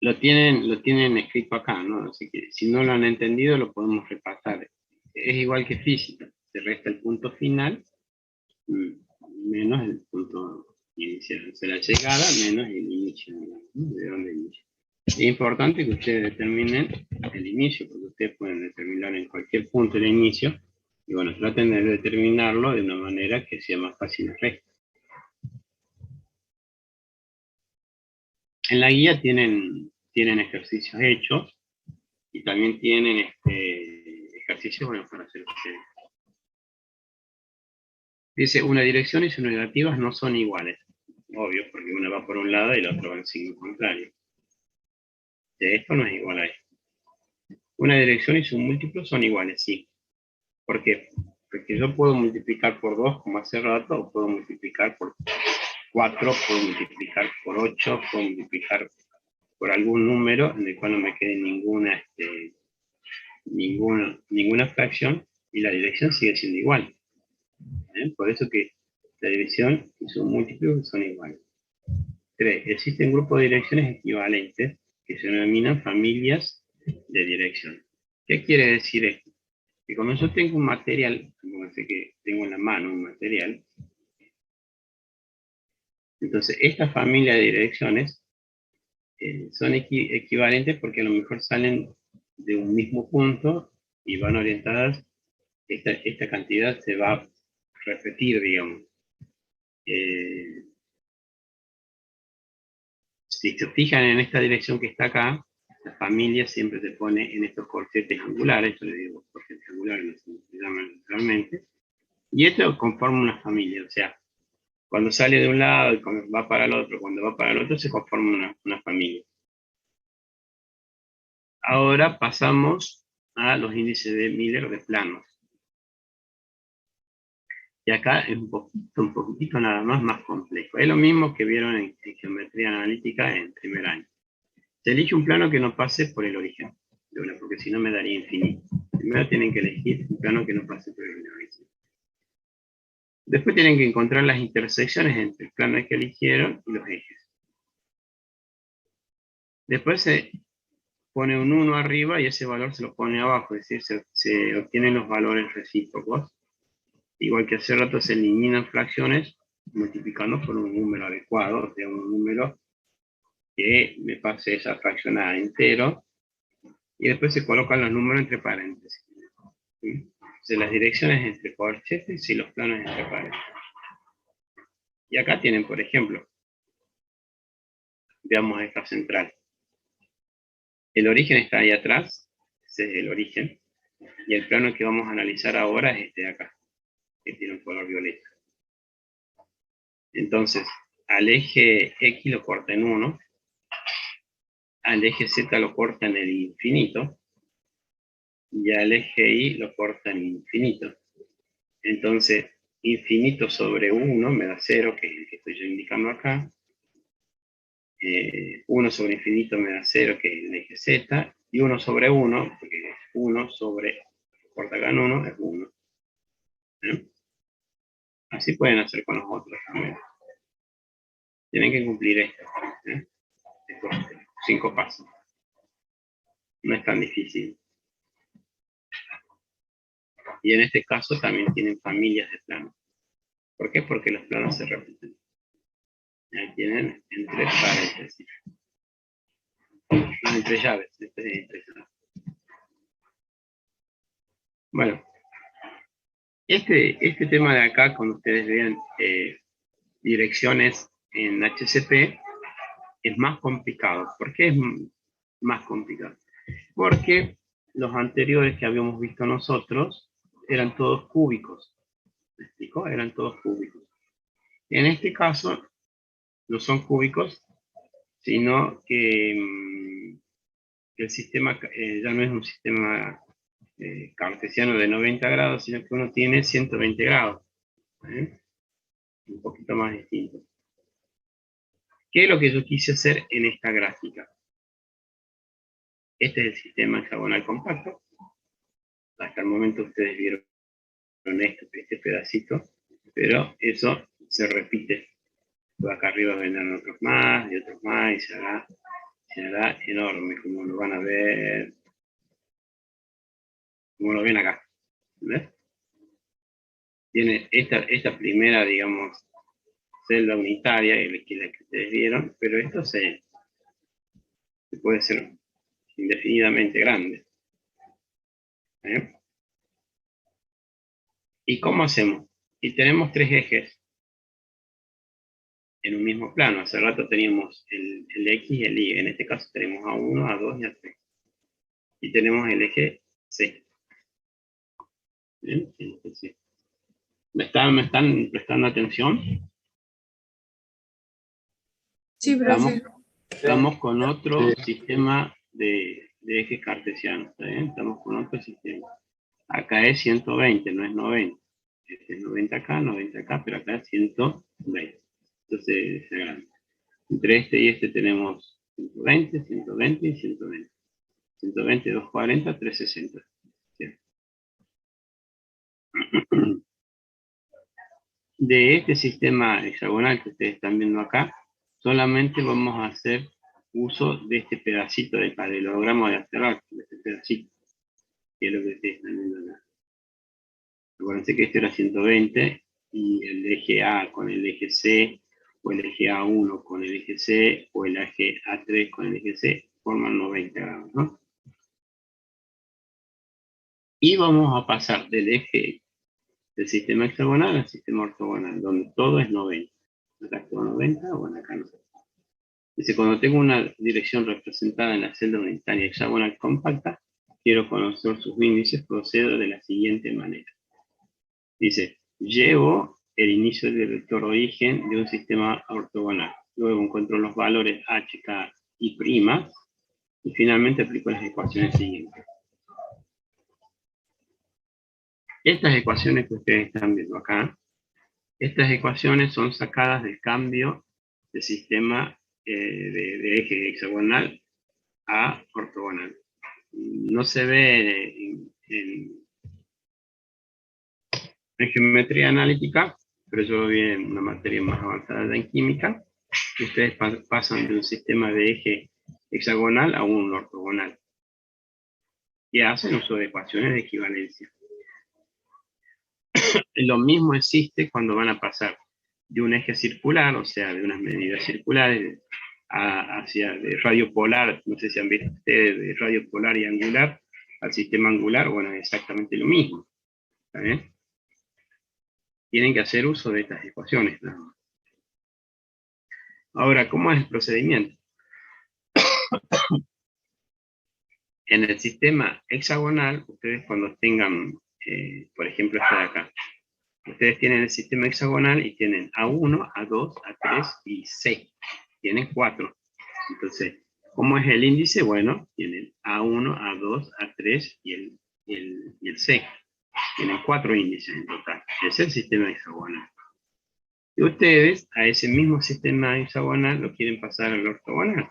Lo tienen escrito acá, ¿no? Así que si no lo han entendido, lo podemos repasar. Es igual que física. Se resta el punto final menos el punto inicial. O sea, la llegada menos el inicio, ¿no? De dónde inicia. Es importante que ustedes determinen el inicio, porque ustedes pueden determinar en cualquier punto el inicio. Y bueno, traten de determinarlo de una manera que sea más fácil el resto. En la guía tienen ejercicios hechos y también tienen ejercicios para hacer ustedes. Dice, una dirección y sus negativas no son iguales. Obvio, porque una va por un lado y la otra va en signo contrario. Esto no es igual a esto. Una dirección y sus múltiplos son iguales, sí. ¿Por qué? Porque yo puedo multiplicar por 2, como hace rato, o puedo multiplicar por 4, puedo multiplicar por 8, puedo multiplicar por algún número en el cual no me quede ninguna fracción y la dirección sigue siendo igual. Por eso que la dirección y sus múltiplos son iguales. 3. Existen grupos de direcciones equivalentes que se denominan familias de dirección. ¿Qué quiere decir esto? Que cuando yo tengo un material, como sé que tengo en la mano un material, entonces esta familia de direcciones son equivalentes porque a lo mejor salen de un mismo punto y van orientadas, esta cantidad se va a repetir, digamos. Si se fijan en esta dirección que está acá, la familia siempre se pone en estos corchetes angulares, yo le digo corchetes angulares, no se llaman literalmente, y esto conforma una familia, o sea, cuando sale de un lado y cuando va para el otro, cuando va para el otro se conforma una familia. Ahora pasamos a los índices de Miller de planos. Y acá es un poquitito nada más complejo. Es lo mismo que vieron en geometría analítica en primer año. Se elige un plano que no pase por el origen, porque si no me daría infinito. Primero tienen que elegir un plano que no pase por el origen. Después tienen que encontrar las intersecciones entre el plano que eligieron y los ejes. Después se pone un 1 arriba y ese valor se lo pone abajo, es decir, se obtienen los valores recíprocos. Igual que hace rato se eliminan fracciones multiplicando por un número adecuado, o sea, un número que me pase esa fracción a entero, y después se colocan los números entre paréntesis. ¿Sí? Entonces las direcciones entre corchetes y los planos entre paréntesis. Y acá tienen, por ejemplo, veamos esta central. El origen está ahí atrás, ese es el origen, y el plano que vamos a analizar ahora es este de acá, que tiene un color violeta. Entonces, al eje X lo corta en 1, al eje Z lo corta en el infinito, y al eje Y lo corta en infinito. Entonces, infinito sobre 1 me da 0, que es el que estoy yo indicando acá. 1 sobre infinito me da 0, que es el eje Z. Y 1 sobre 1, porque es 1 sobre, corta acá en 1, es 1. ¿Eh? Así pueden hacer con los otros también. Tienen que cumplir esto. Estos 5 pasos. No es tan difícil. Y en este caso también tienen familias de planos. ¿Por qué? Porque los planos se repiten. Ahí tienen entre paréntesis. No, entre llaves. Entre llaves. Bueno. Este tema de acá, cuando ustedes vean direcciones en HCP, es más complicado. ¿Por qué es más complicado? Porque los anteriores que habíamos visto nosotros eran todos cúbicos. ¿Me explico? Eran todos cúbicos. En este caso, no son cúbicos, sino que el sistema ya no es un sistema cartesiano de 90 grados, sino que uno tiene 120 grados. Un poquito más distinto. ¿Qué es lo que yo quise hacer en esta gráfica? Este es el sistema hexagonal compacto. Hasta el momento ustedes vieron este pedacito, pero eso se repite. Acá arriba vendrán otros más, y otros más, y se hará enorme, como lo van a ver, como lo ven acá. ¿Ves? Tiene esta primera, digamos, celda unitaria, que la que ustedes vieron, pero esto se puede ser indefinidamente grande. ¿Y cómo hacemos? Y tenemos 3 ejes en un mismo plano. Hace rato teníamos el X y el Y. En este caso tenemos A1, A2 y A3. Y tenemos el eje C. ¿Bien? El eje C. ¿Me están prestando atención? Sí, profe. Estamos con otro sistema de ejes cartesianos. ¿Está bien? Estamos con otro sistema. Acá es 120, no es 90. Este es 90 acá, pero acá es 120. Entonces se agranda. Entre este y este tenemos 120, 120 y 120. 120, 240, 360. ¿Sí? De este sistema hexagonal que ustedes están viendo acá, solamente vamos a hacer uso de este pedacito del paralelogramo de asteroide, de este pedacito, que es lo que ustedes están viendo acá. Acuérdense que este era 120 y el eje A con el eje C, o el eje A1 con el eje C, o el eje A3 con el eje C, forman 90 grados, ¿no? Y vamos a pasar del eje del sistema hexagonal al sistema ortogonal, donde todo es 90. Acá es todo 90, bueno, acá no. Dice, cuando tengo una dirección representada en la celda unitaria hexagonal compacta, quiero conocer sus índices, procedo de la siguiente manera. Dice, llevo el inicio del vector origen de un sistema ortogonal. Luego encuentro los valores h, k y prima, y finalmente aplico las ecuaciones siguientes. Estas ecuaciones que ustedes están viendo acá, estas ecuaciones son sacadas del cambio de sistema de eje hexagonal a ortogonal. No se ve en geometría analítica, pero yo lo vi en una materia más avanzada en química. Ustedes pasan de un sistema de eje hexagonal a un ortogonal. Y hacen uso de ecuaciones de equivalencia. Lo mismo existe cuando van a pasar de un eje circular, o sea, de unas medidas circulares, hacia de radio polar, no sé si han visto ustedes, de radio polar y angular, al sistema angular, bueno, es exactamente lo mismo. ¿Está bien? Tienen que hacer uso de estas ecuaciones, ¿no? Ahora, ¿cómo es el procedimiento? En el sistema hexagonal, ustedes cuando tengan, por ejemplo, este de acá, ustedes tienen el sistema hexagonal y tienen A1, A2, A3 y C. Tienen 4. Entonces, ¿cómo es el índice? Bueno, tienen A1, A2, A3 y el y el C. Tienen 4 índices en total. Es el sistema hexagonal. Y ustedes a ese mismo sistema hexagonal lo quieren pasar al ortogonal.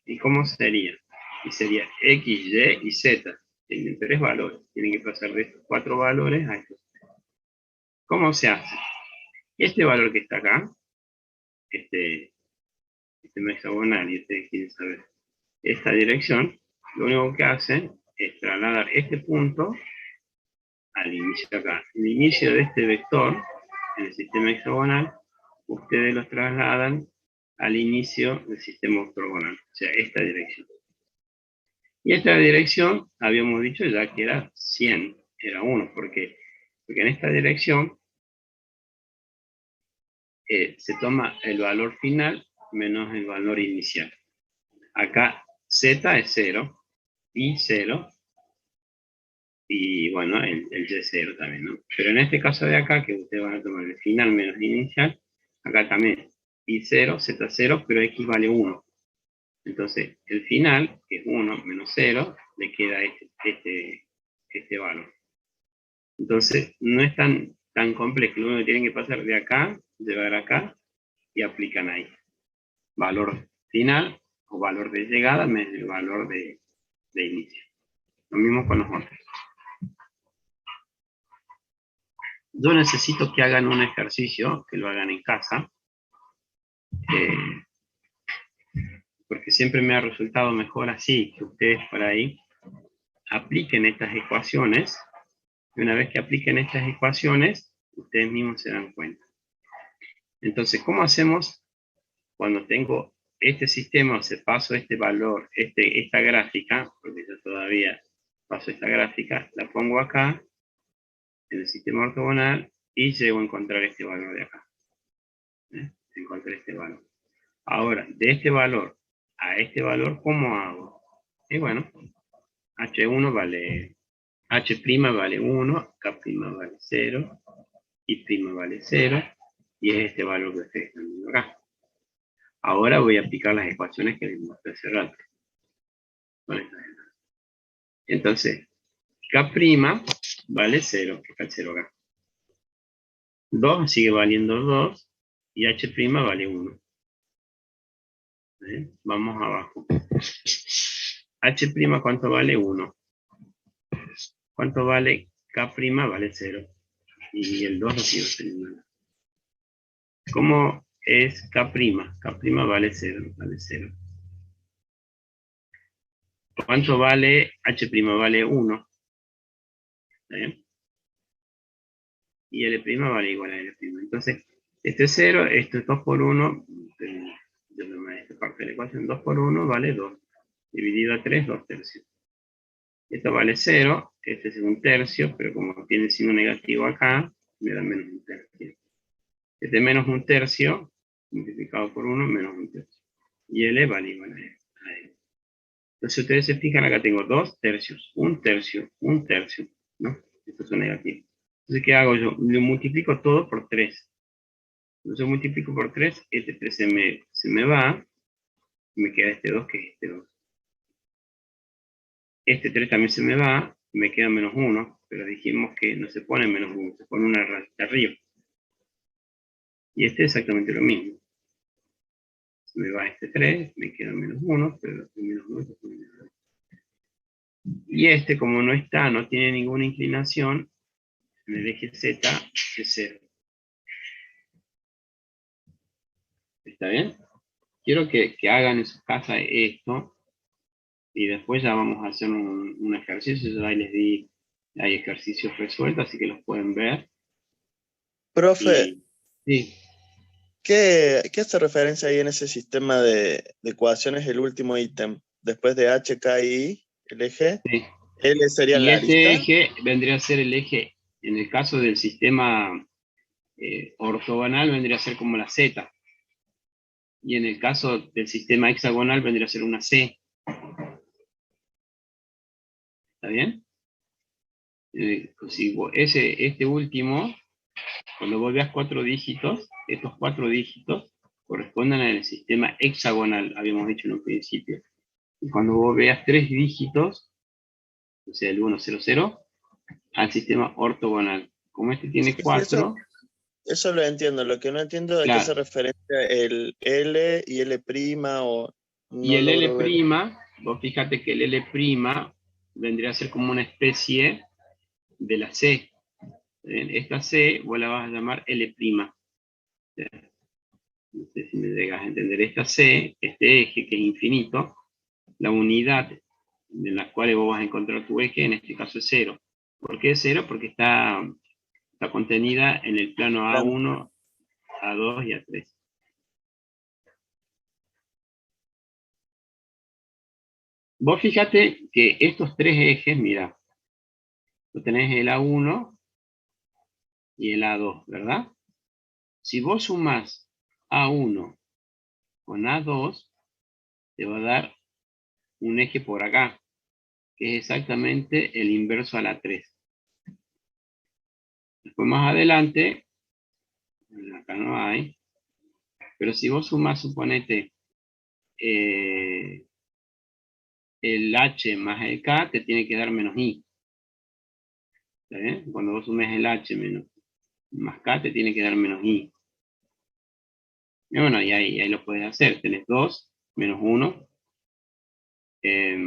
¿Y cómo sería? Y sería X, Y y Z. Tienen 3 valores. Tienen que pasar de estos 4 valores a estos 3. ¿Cómo se hace? Este valor que está acá, este sistema hexagonal, y ustedes quieren saber esta dirección, lo único que hacen es trasladar este punto al inicio de acá. El inicio de este vector en el sistema hexagonal, ustedes los trasladan al inicio del sistema ortogonal, o sea, esta dirección. Y esta dirección, habíamos dicho ya que era 100, era 1, porque en esta dirección se toma el valor final menos el valor inicial. Acá Z es 0, Y 0, y bueno, el Y0 también, ¿no? Pero en este caso de acá, que ustedes van a tomar el final menos el inicial, acá también Y0, Z0, pero X vale 1. Entonces, el final, que es 1 menos 0, le queda este valor. Entonces, no es tan complejo. Lo único que tienen que pasar de acá, llevar acá, y aplican ahí. Valor final, o valor de llegada, menos el valor de inicio. Lo mismo con los otros. Yo necesito que hagan un ejercicio, que lo hagan en casa, porque siempre me ha resultado mejor así, que ustedes por ahí apliquen estas ecuaciones, y una vez que apliquen estas ecuaciones, ustedes mismos se dan cuenta. Entonces, ¿cómo hacemos cuando tengo este sistema, o sea, paso este valor, esta gráfica, porque yo todavía paso esta gráfica, la pongo acá, en el sistema ortogonal, y llego a encontrar este valor de acá. Encontré este valor. Ahora, de este valor a este valor, ¿cómo hago? Y bueno, H1 vale, H' vale 1, K' vale 0, Y' vale 0, y es este valor que ustedes están viendo acá. Ahora voy a aplicar las ecuaciones que les mostré hace rato. Entonces, K' vale 0, que está el 0 acá. 2 sigue valiendo 2, y H' vale 1. Vamos abajo. H', ¿cuánto vale? 1. ¿Cuánto vale K'? Vale 0. Y el 2 lo sigo teniendo. ¿Cómo es K'? K' vale 0, vale 0. ¿Cuánto vale H'? Vale 1. ¿Está bien? Y L' vale igual a L'. Entonces, este es 0, esto es 2 por 1. Yo tomé esta parte de la ecuación, 2 por 1 vale 2. Dividido a 3, 2 tercios. Esto vale 0, este es 1 tercio, pero como tiene signo negativo acá, me da menos 1 tercio. Este menos 1 tercio, multiplicado por 1, menos 1 tercio. Y L vale igual a L. Entonces ustedes se fijan, acá tengo 2 tercios, 1 tercio, 1 tercio, ¿no? Estos son negativos. Entonces, ¿qué hago yo? Lo multiplico todo por 3. Entonces multiplico por 3, este 3 se me va, y me queda este 2, que es este 2. Este 3 también se me va, me queda menos 1, pero dijimos que no se pone menos 1, se pone una rayita arriba. Y este es exactamente lo mismo. Se me va este 3, me queda menos 1, pero menos 1 se pone menos 1. Y este, como no está, no tiene ninguna inclinación, en el eje Z es 0. ¿Está bien? Quiero que hagan en su casa esto, y después ya vamos a hacer un ejercicio. Yo ahí les di, hay ejercicios resueltos, así que los pueden ver. Profe, Sí. ¿qué hace referencia ahí en ese sistema de ecuaciones, el último ítem? Después de H, K y I, el eje, Sí. L sería Y la este arista. eje vendría a ser el eje, en el caso del sistema ortogonal, vendría a ser como la Z. Y en el caso del sistema hexagonal, vendría a ser una C. ¿Está bien? Si este último, cuando vos veas 4 dígitos, estos 4 dígitos corresponden al sistema hexagonal, habíamos dicho en un principio. Y cuando vos veas 3 dígitos, o sea, el 1, 0, 0, al sistema ortogonal. Como este tiene Sí, 4, eso lo entiendo. Lo que no entiendo es a qué claro. se referencia el L y L' o Y no el logro ver. L', vos fíjate que el L' vendría a ser como una especie de la C. Esta C vos la vas a llamar L'. No sé si me llegas a entender. Esta C, este eje que es infinito, la unidad en la cual vos vas a encontrar tu eje, en este caso es 0. ¿Por qué es 0? Porque está contenida en el plano A1, A2 y A3. Vos fíjate que estos tres ejes, mira, tú tenés el A1 y el A2, ¿verdad? Si vos sumás A1 con A2, te va a dar un eje por acá, que es exactamente el inverso a la 3. Después más adelante, acá no hay, pero si vos sumás, suponete, el H más el K, te tiene que dar menos I. ¿Está bien? Cuando vos sumes el H más K, te tiene que dar menos I. Y bueno, y ahí lo puedes hacer. Tenés 2 menos 1. Te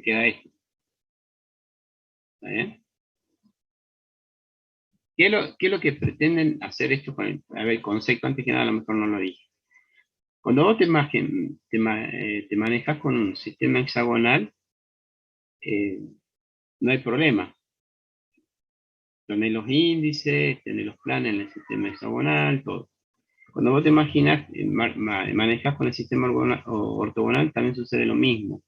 queda esto. ¿Está bien? ¿Qué es lo que pretenden hacer esto con el, a ver, el concepto? Antes que nada, a lo mejor no lo dije. Cuando vos te manejas con un sistema hexagonal, no hay problema. Tenés los índices, tenés los planes en el sistema hexagonal, todo. Cuando vos te manejas con el sistema ortogonal, también sucede lo mismo.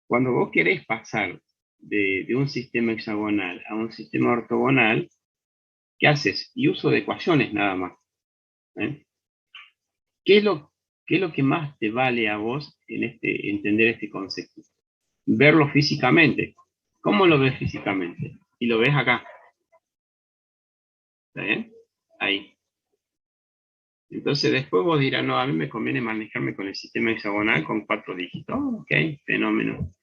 Cuando vos querés pasar de un sistema hexagonal a un sistema ortogonal, ¿qué haces? Y uso de ecuaciones nada más. ¿Eh? ¿Qué es lo que más te vale a vos en entender este concepto? Verlo físicamente. ¿Cómo lo ves físicamente? Y lo ves acá. ¿Está bien? Ahí. Entonces después vos dirás, no, a mí me conviene manejarme con el sistema hexagonal con 4 dígitos. Ok, fenómeno.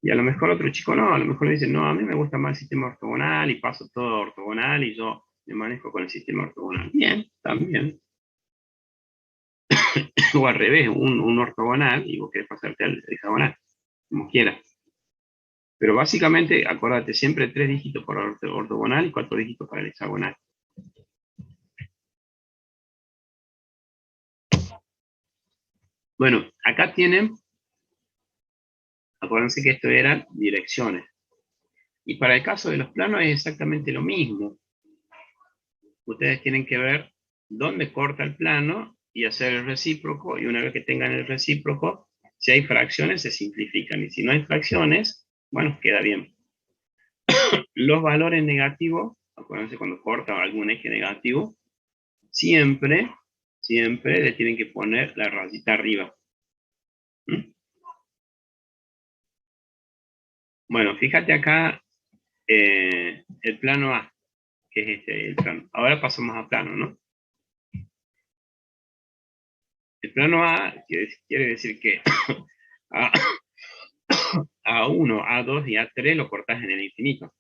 Y a lo mejor otro chico no, a lo mejor le dice, no, a mí me gusta más el sistema ortogonal y paso todo ortogonal y yo me manejo con el sistema ortogonal. Bien, también. O al revés, un ortogonal y vos querés pasarte al hexagonal, como quieras. Pero básicamente, acuérdate, siempre 3 dígitos para ortogonal y 4 dígitos para el hexagonal. Bueno, acá tienen, acuérdense que esto eran direcciones. Y para el caso de los planos es exactamente lo mismo. Ustedes tienen que ver dónde corta el plano y hacer el recíproco, y una vez que tengan el recíproco, si hay fracciones se simplifican, y si no hay fracciones, bueno, queda bien. Los valores negativos, acuérdense cuando corta algún eje negativo, siempre le tienen que poner la rayita arriba. ¿Mm? Bueno, fíjate acá el plano A, que es el plano. Ahora pasamos a plano, ¿no? El plano A quiere decir que A1, A2 y A3 lo cortas en el infinito,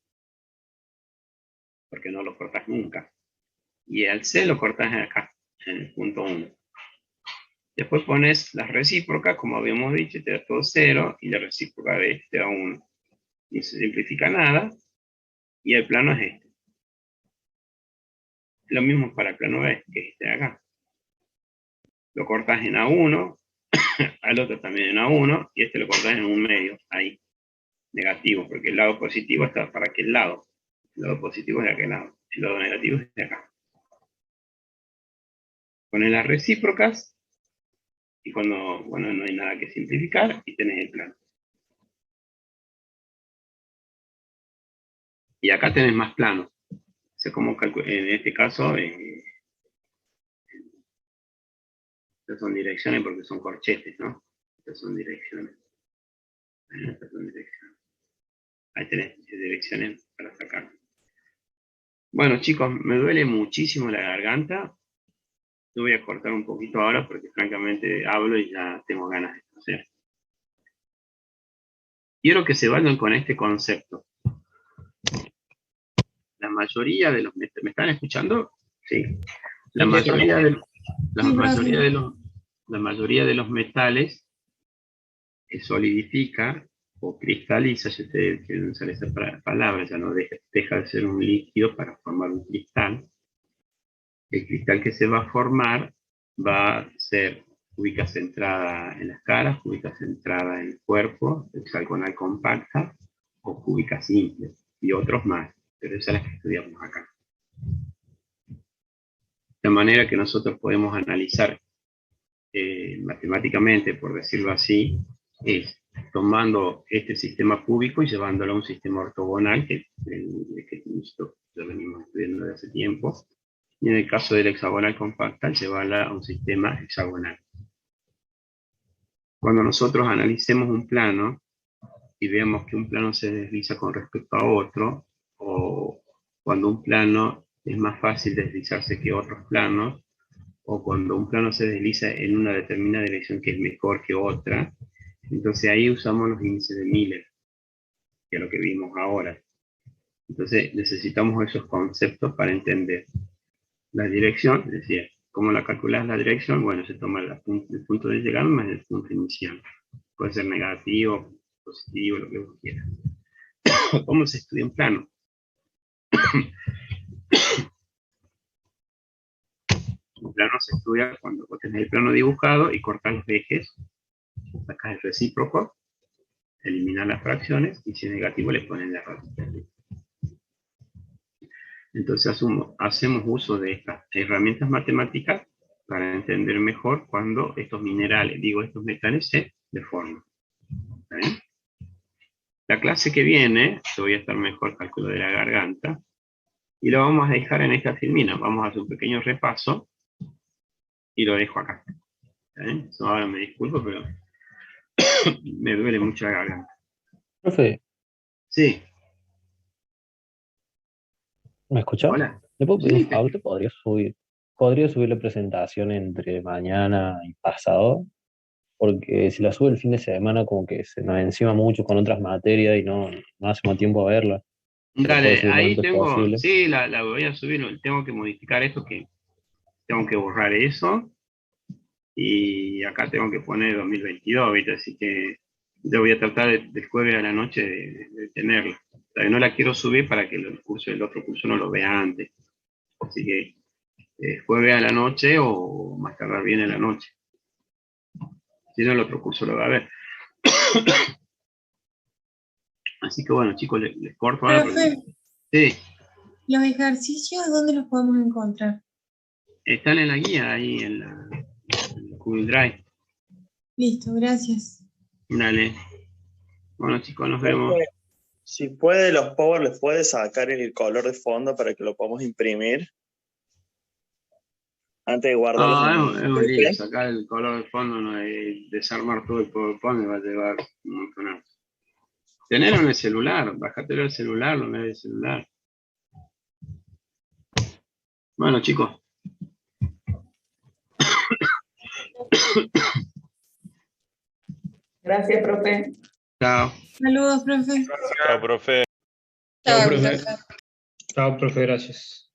porque no lo cortas nunca. Y al C lo cortas acá, en el punto 1. Después pones las recíprocas, como habíamos dicho, te da todo 0, y la recíproca de este da 1. No se simplifica nada, y el plano es este. Lo mismo para el plano B, que es este de acá. Lo cortas en A1, al otro también en A1, y este lo cortas en un medio, ahí, negativo, porque el lado positivo está para aquel lado. El lado positivo es de aquel lado, el lado negativo es de acá. Pones las recíprocas, y cuando, bueno, no hay nada que simplificar, y tenés el plano. Y acá tenés más planos. O sea, como en este caso, estas son direcciones porque son corchetes, ¿no? Estas son direcciones. Estas son direcciones. Ahí tenés direcciones para sacar. Bueno, chicos, me duele muchísimo la garganta. Yo voy a cortar un poquito ahora porque francamente hablo y ya tengo ganas de hacer. Quiero que se vayan con este concepto. mayoría de los metales, ¿me están escuchando? Sí. La Sí, sí. mayoría de, la Sí, mayoría profe. de los, la mayoría de los metales solidifica o cristaliza, si ustedes quieren usar esa palabra, ya no deja de ser un líquido para formar un cristal. El cristal que se va a formar va a ser cúbica centrada en las caras, cúbica centrada en el cuerpo, hexagonal compacta o cúbica simple, y otros más, pero esas son las que estudiamos acá. De manera que nosotros podemos analizar matemáticamente, por decirlo así, es tomando este sistema cúbico y llevándolo a un sistema ortogonal, que nosotros lo venimos estudiando desde hace tiempo, y en el caso del hexagonal compacta, llevarla a un sistema hexagonal. Cuando nosotros analicemos un plano y vemos que un plano se desliza con respecto a otro, o cuando un plano es más fácil deslizarse que otros planos, o cuando un plano se desliza en una determinada dirección que es mejor que otra, entonces ahí usamos los índices de Miller, que es lo que vimos ahora. Entonces necesitamos esos conceptos para entender la dirección, es decir, ¿cómo la calculas la dirección? Bueno, se toma el punto de llegada más el punto inicial. Puede ser negativo, positivo, lo que vos quieras. ¿Cómo se estudia un plano? Un plano se estudia cuando vos tenés el plano dibujado y cortás los ejes, sacás el recíproco, eliminar las fracciones y si es negativo le ponen la radical. Entonces hacemos uso de estas herramientas matemáticas para entender mejor cuando estos minerales, estos metales se deforman. ¿Está bien? La clase que viene, yo voy a estar mejor cálculo de la garganta, y lo vamos a dejar en esta filmina. Vamos a hacer un pequeño repaso y lo dejo acá. ¿Está bien? Ahora me disculpo, pero me duele mucho la garganta. Profe, Sí, ¿me escucha? hola. ¿Le puedo pedir Sí, un favor? ¿Te podría subir la presentación entre mañana y pasado? Porque si la sube el fin de semana, como que se nos encima mucho con otras materias y no hacemos tiempo a verla. Si la puede dale, subir lo ahí antes tengo, posible. sí, la voy a subir, tengo que modificar esto, que tengo que borrar eso, y acá tengo que poner 2022, ¿viste? Así que yo voy a tratar del jueves a la noche de tenerla. O sea, no la quiero subir para que el otro curso no lo vea antes. Así que jueves a la noche o más tardar bien en la noche. Si no, el otro curso lo va a ver. Así que bueno, chicos, les corto ahora. Profe, Sí, los ejercicios, ¿dónde los podemos encontrar? están en la guía ahí en Google Drive. Listo, gracias. Dale. Bueno, chicos, nos vemos. Si puede, los Power les puede sacar el color de fondo para que lo podamos imprimir antes de guardarlos Es en un lío el sacar el color de fondo, ¿no? Y desarmar todo el PowerPoint me va a llevar un montón. Tenerlo en el celular, bájatelo el celular, lo ves el celular. Bueno, chicos. Gracias, profe. Chao. Saludos, profe. Chao, profe. Chao, Chao, profe. profe. Chao, profe, gracias.